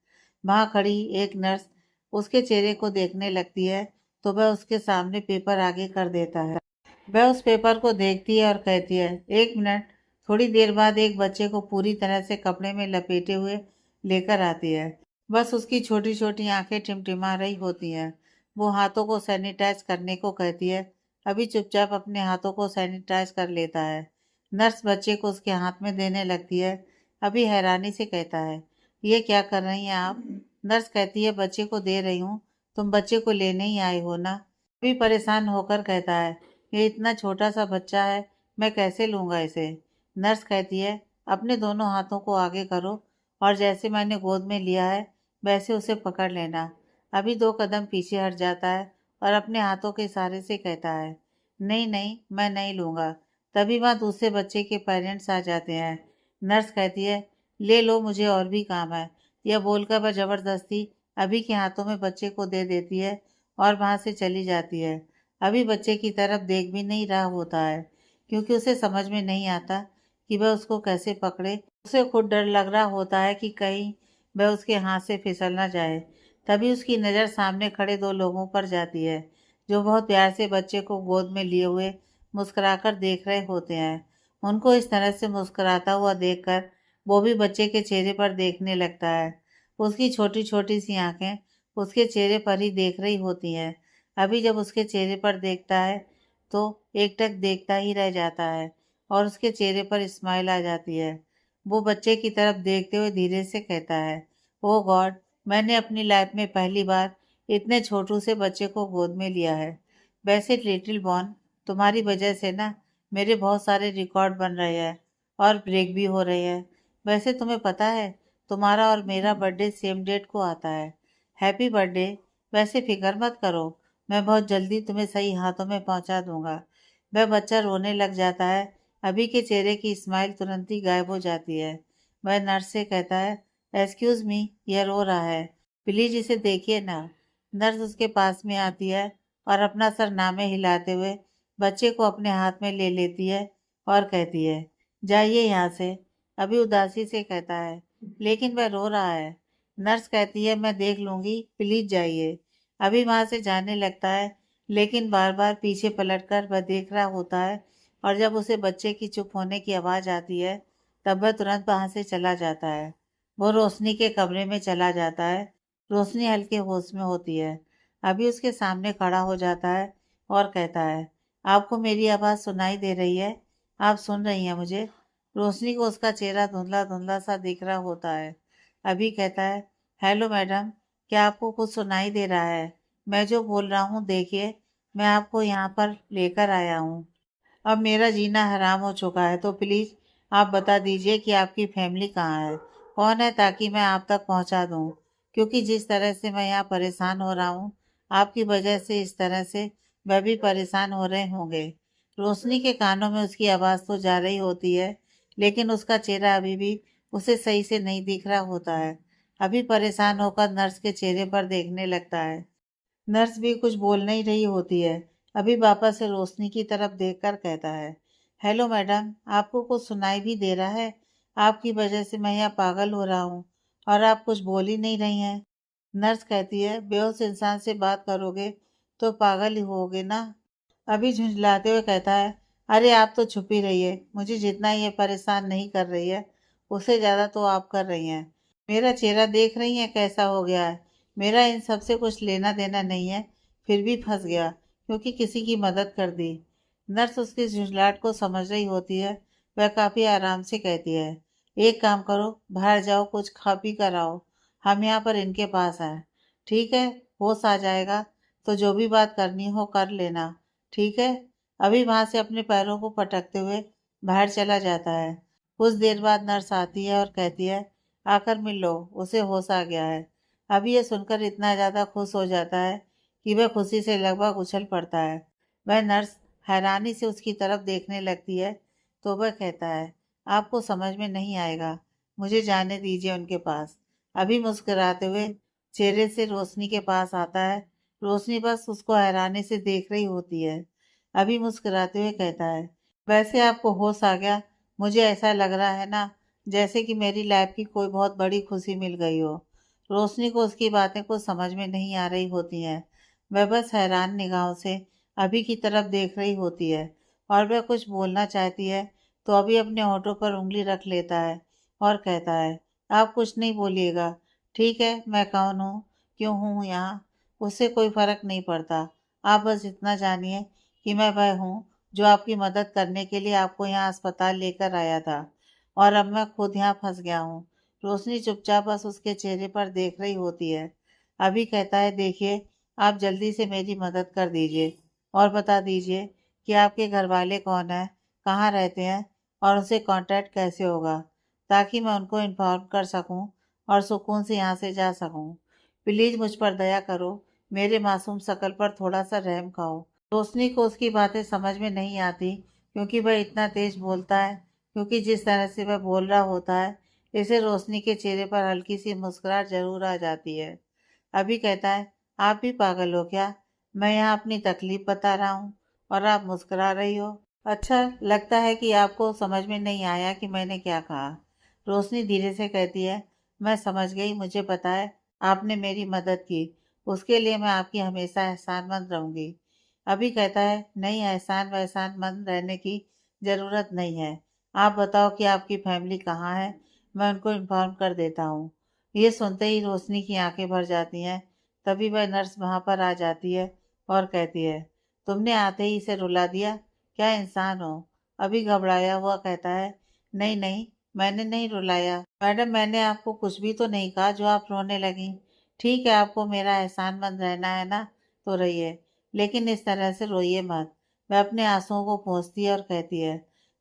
वहां खड़ी एक नर्स उसके चेहरे को देखने लगती है तो वह उसके सामने पेपर आगे कर देता है। वह उस पेपर को देखती है और कहती है, एक मिनट। थोड़ी देर बाद एक बच्चे को पूरी तरह से कपड़े में लपेटे हुए लेकर आती है। बस उसकी छोटी छोटी आंखें टिमटिमा रही होती हैं। वो हाथों को सैनिटाइज करने को कहती है। अभी चुपचाप अपने हाथों को सैनिटाइज कर लेता है। नर्स बच्चे को उसके हाथ में देने लगती है। अभी हैरानी से कहता है, ये क्या कर रही हैं आप। नर्स कहती है, बच्चे को दे रही हूँ, तुम बच्चे को लेने ही आए हो ना। अभी परेशान होकर कहता है, ये इतना छोटा सा बच्चा है, मैं कैसे लूँगा इसे। नर्स कहती है, अपने दोनों हाथों को आगे करो और जैसे मैंने गोद में लिया है वैसे उसे पकड़ लेना। अभी 2 कदम पीछे हट जाता है और अपने हाथों के इशारे से कहता है, नहीं नहीं, मैं नहीं लूँगा। तभी वहाँ दूसरे बच्चे के पेरेंट्स आ जाते हैं। नर्स कहती है, ले लो, मुझे और भी काम है। यह बोलकर वह जबरदस्ती अभी के हाथों में बच्चे को दे देती है और वहाँ से चली जाती है। अभी बच्चे की तरफ देख भी नहीं रहा होता है, क्योंकि उसे समझ में नहीं आता कि वह उसको कैसे पकड़े। उसे खुद डर लग रहा होता है कि कहीं वह उसके हाथ से फिसल ना जाए। तभी उसकी नज़र सामने खड़े 2 लोगों पर जाती है, जो बहुत प्यार से बच्चे को गोद में लिए हुए मुस्कुराकर देख रहे होते हैं। उनको इस तरह से मुस्कुराता हुआ देखकर वो भी बच्चे के चेहरे पर देखने लगता है। उसकी छोटी छोटी सी आंखें उसके चेहरे पर ही देख रही होती हैं। अभी जब उसके चेहरे पर देखता है तो एकटक देखता ही रह जाता है और उसके चेहरे पर स्माइल आ जाती है। वो बच्चे की तरफ देखते हुए धीरे से कहता है, ओ गॉड, मैंने अपनी लाइफ में पहली बार इतने छोटू से बच्चे को गोद में लिया है। वैसे लिटिल बॉर्न, तुम्हारी वजह से ना मेरे बहुत सारे रिकॉर्ड बन रहे हैं और ब्रेक भी हो रहे हैं। वैसे तुम्हें पता है, तुम्हारा और मेरा बर्थडे सेम डेट को आता है। Happy birthday. वैसे फिक्र मत करो, मैं बहुत जल्दी तुम्हें सही हाथों में पहुंचा दूंगा। वह बच्चा रोने लग जाता है। अभी के चेहरे की स्माइल तुरंत ही गायब हो जाती है। वह नर्स से कहता है, एक्सक्यूज मी, यह रो रहा है, प्लीज इसे देखिए ना। नर्स उसके पास में आती है और अपना सर नामे हिलाते हुए बच्चे को अपने हाथ में ले लेती है और कहती है, जाइए यहाँ से। अभी उदासी से कहता है, लेकिन वह रो रहा है। नर्स कहती है मैं देख लूंगी, प्लीज जाइए। अभी वहां से जाने लगता है, लेकिन बार बार पीछे पलटकर वह देख रहा होता है, और जब उसे बच्चे की चुप होने की आवाज़ आती है तब वह तुरंत वहां से चला जाता है। वो रोशनी के कमरे में चला जाता है। रोशनी हल्के होश में होती है। अभी उसके सामने खड़ा हो जाता है और कहता है, आपको मेरी आवाज़ सुनाई दे रही है? आप सुन रही हैं मुझे? रोशनी को उसका चेहरा धुंधला धुंधला सा दिख रहा होता है। अभी कहता है, हेलो मैडम, क्या आपको कुछ सुनाई दे रहा है? मैं जो बोल रहा हूँ देखिए, मैं आपको यहाँ पर लेकर आया हूँ। अब मेरा जीना हराम हो चुका है, तो प्लीज़ आप बता दीजिए कि आपकी फैमिली कहाँ है, कौन है, ताकि मैं आप तक पहुँचा दूँ। क्योंकि जिस तरह से मैं यहाँ परेशान हो रहा हूँ, आपकी वजह से इस तरह से वह भी परेशान हो रहे होंगे। रोशनी के कानों में उसकी आवाज़ तो जा रही होती है, लेकिन उसका चेहरा अभी भी उसे सही से नहीं दिख रहा होता है। अभी परेशान होकर नर्स के चेहरे पर देखने लगता है। नर्स भी कुछ बोल नहीं रही होती है। अभी वापस से रोशनी की तरफ देखकर कहता है, हेलो मैडम, आपको कुछ सुनाई भी दे रहा है? आपकी वजह से मैं यहाँ पागल हो रहा हूँ और आप कुछ बोल ही नहीं रही हैं। नर्स कहती है, बेहोश इंसान से बात करोगे तो पागल ही होगे ना। अभी झुंझलाते हुए कहता है, अरे आप तो छुप ही रही है, मुझे जितना ये परेशान नहीं कर रही है उससे ज़्यादा तो आप कर रही हैं। मेरा चेहरा देख रही हैं कैसा हो गया है। मेरा इन सब से कुछ लेना देना नहीं है, फिर भी फंस गया क्योंकि किसी की मदद कर दी। नर्स उसकी झुंझलाहट को समझ रही होती है। वह काफ़ी आराम से कहती है, एक काम करो, बाहर जाओ, कुछ खा पी कर आओ, हम यहाँ पर इनके पास हैं। ठीक है, होश आ जाएगा तो जो भी बात करनी हो कर लेना। ठीक है। अभी वहां से अपने पैरों को पटकते हुए बाहर चला जाता है। कुछ देर बाद नर्स आती है और कहती है, आकर मिल लो, उसे होश आ गया है। अभी ये सुनकर इतना ज़्यादा खुश हो जाता है कि वह खुशी से लगभग उछल पड़ता है। वह नर्स हैरानी से उसकी तरफ देखने लगती है तो वह कहता है, आपको समझ में नहीं आएगा, मुझे जाने दीजिए उनके पास। अभी मुस्कुराते हुए चेहरे से रोशनी के पास आता है। रोशनी बस उसको हैरानी से देख रही होती है। अभी मुस्कुराते हुए कहता है, वैसे आपको होश आ गया, मुझे ऐसा लग रहा है ना जैसे कि मेरी लाइफ की कोई बहुत बड़ी खुशी मिल गई हो। रोशनी को उसकी बातें कुछ समझ में नहीं आ रही होती हैं। वह बस हैरान निगाहों से अभी की तरफ देख रही होती है और वह कुछ बोलना चाहती है तो अभी अपने होठों पर उंगली रख लेता है और कहता है, आप कुछ नहीं बोलिएगा। ठीक है, मैं कौन हूँ, क्यों हूँ यहाँ, उससे कोई फर्क नहीं पड़ता। आप बस इतना जानिए कि मैं वह हूँ जो आपकी मदद करने के लिए आपको यहाँ अस्पताल लेकर आया था, और अब मैं खुद यहाँ फंस गया हूँ। रोशनी चुपचाप बस उसके चेहरे पर देख रही होती है। अभी कहता है, देखिए, आप जल्दी से मेरी मदद कर दीजिए और बता दीजिए कि आपके घर वाले कौन हैं, कहाँ रहते हैं और उनसे कांटेक्ट कैसे होगा, ताकि मैं उनको इन्फॉर्म कर सकूं और सुकून से यहाँ से जा सकूं। प्लीज़ मुझ पर दया करो, मेरे मासूम शकल पर थोड़ा सा रहम खाओ। रोशनी को उसकी बातें समझ में नहीं आती क्योंकि वह इतना तेज बोलता है। क्योंकि जिस तरह से वह बोल रहा होता है, इससे रोशनी के चेहरे पर हल्की सी मुस्कुराहट जरूर आ जाती है। अभी कहता है, आप भी पागल हो क्या? मैं यहाँ अपनी तकलीफ बता रहा हूँ और आप मुस्कुरा रही हो। अच्छा, लगता है कि आपको समझ में नहीं आया कि मैंने क्या कहा। रोशनी धीरे से कहती है, मैं समझ गई, मुझे पता है आपने मेरी मदद की, उसके लिए मैं आपकी हमेशा एहसानमंद रहूंगी। अभी कहता है, नहीं, एहसान वहसानमंद रहने की ज़रूरत नहीं है। आप बताओ कि आपकी फैमिली कहाँ है, मैं उनको इन्फॉर्म कर देता हूँ। ये सुनते ही रोशनी की आंखें भर जाती हैं। तभी वह नर्स वहां पर आ जाती है और कहती है, तुमने आते ही इसे रुला दिया, क्या इंसान हो। अभी घबराया हुआ कहता है, नहीं नहीं, मैंने नहीं रुलाया मैडम, मैंने आपको कुछ भी तो नहीं कहा जो आप रोने लगी। ठीक है, आपको मेरा एहसानमंद रहना है ना, तो रहिए, लेकिन इस तरह से रोइए मत। वह अपने आंसुओं को पोंछती है और कहती है,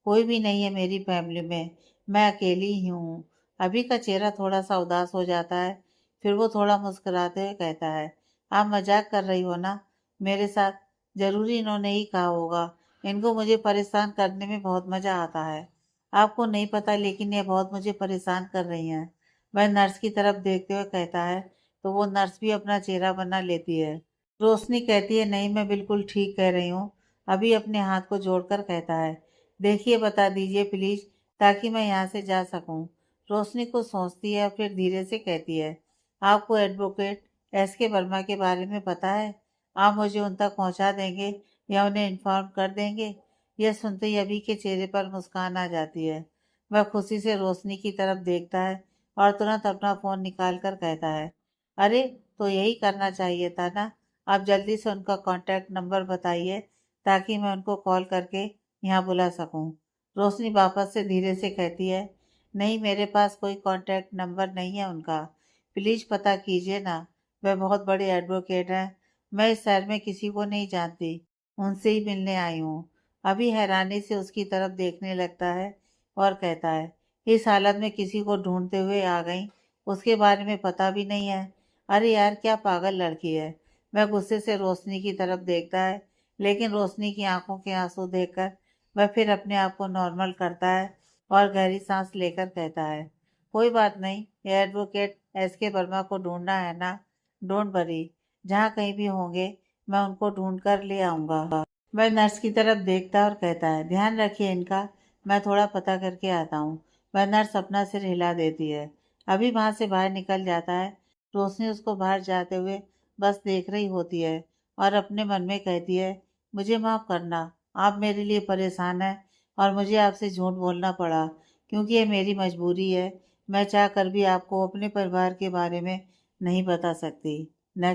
कोई भी नहीं है मेरी फैमिली में, मैं अकेली ही हूँ। अभी का चेहरा थोड़ा सा उदास हो जाता है। फिर वो थोड़ा मुस्कुराते हुए कहता है, आप मजाक कर रही हो ना मेरे साथ? जरूरी इन्होंने ही कहा होगा, इनको मुझे परेशान करने में बहुत मजा आता है। आपको नहीं पता, लेकिन ये बहुत मुझे परेशान कर रही हैं। वह नर्स की तरफ देखते हुए कहता है तो वो नर्स भी अपना चेहरा बना लेती है। रोशनी कहती है, नहीं, मैं बिल्कुल ठीक कह रही हूँ। अभी अपने हाथ को जोड़कर कहता है, देखिए, बता दीजिए प्लीज, ताकि मैं यहाँ से जा सकूँ। रोशनी को सोचती है और फिर धीरे से कहती है, आपको एडवोकेट SK वर्मा के बारे में पता है? आप मुझे उन तक पहुंचा देंगे या उन्हें इन्फॉर्म कर देंगे? यह सुनते ही अभी के चेहरे पर मुस्कान आ जाती है। वह खुशी से रोशनी की तरफ देखता है और तुरंत अपना फ़ोन निकाल कर कहता है, अरे तो यही करना चाहिए था ना। आप जल्दी से उनका कॉन्टैक्ट नंबर बताइए ताकि मैं उनको कॉल करके यहाँ बुला सकूँ। रोशनी वापस से धीरे से कहती है, नहीं मेरे पास कोई कॉन्टैक्ट नंबर नहीं है उनका। प्लीज़ पता कीजिए ना। वह बहुत बड़े एडवोकेट हैं। मैं इस शहर में किसी को नहीं जानती। उनसे ही मिलने आई हूँ। अभी हैरानी से उसकी तरफ देखने लगता है और कहता है, इस हालत में किसी को ढूंढते हुए आ गई, उसके बारे में पता भी नहीं है। अरे यार क्या पागल लड़की है। वह गुस्से से रोशनी की तरफ देखता है, लेकिन रोशनी की आंखों के आंसू देखकर वह फिर अपने आप को नॉर्मल करता है और गहरी सांस लेकर कहता है, कोई बात नहीं, ये एडवोकेट SK वर्मा को ढूंढना है ना। डोंट वरी, जहाँ कहीं भी होंगे मैं उनको ढूंढ कर ले आऊँगा। वह नर्स की तरफ देखता है और कहता है, ध्यान रखिए इनका, मैं थोड़ा पता करके आता हूँ। वह नर्स अपना सिर हिला देती है। अभी वहाँ से बाहर निकल जाता है। रोशनी उसको बाहर जाते हुए बस देख रही होती है और अपने मन में कहती है, मुझे माफ़ करना, आप मेरे लिए परेशान हैं और मुझे आपसे झूठ बोलना पड़ा क्योंकि ये मेरी मजबूरी है। मैं चाह कर भी आपको अपने परिवार के बारे में नहीं बता सकती। नेक्स्ट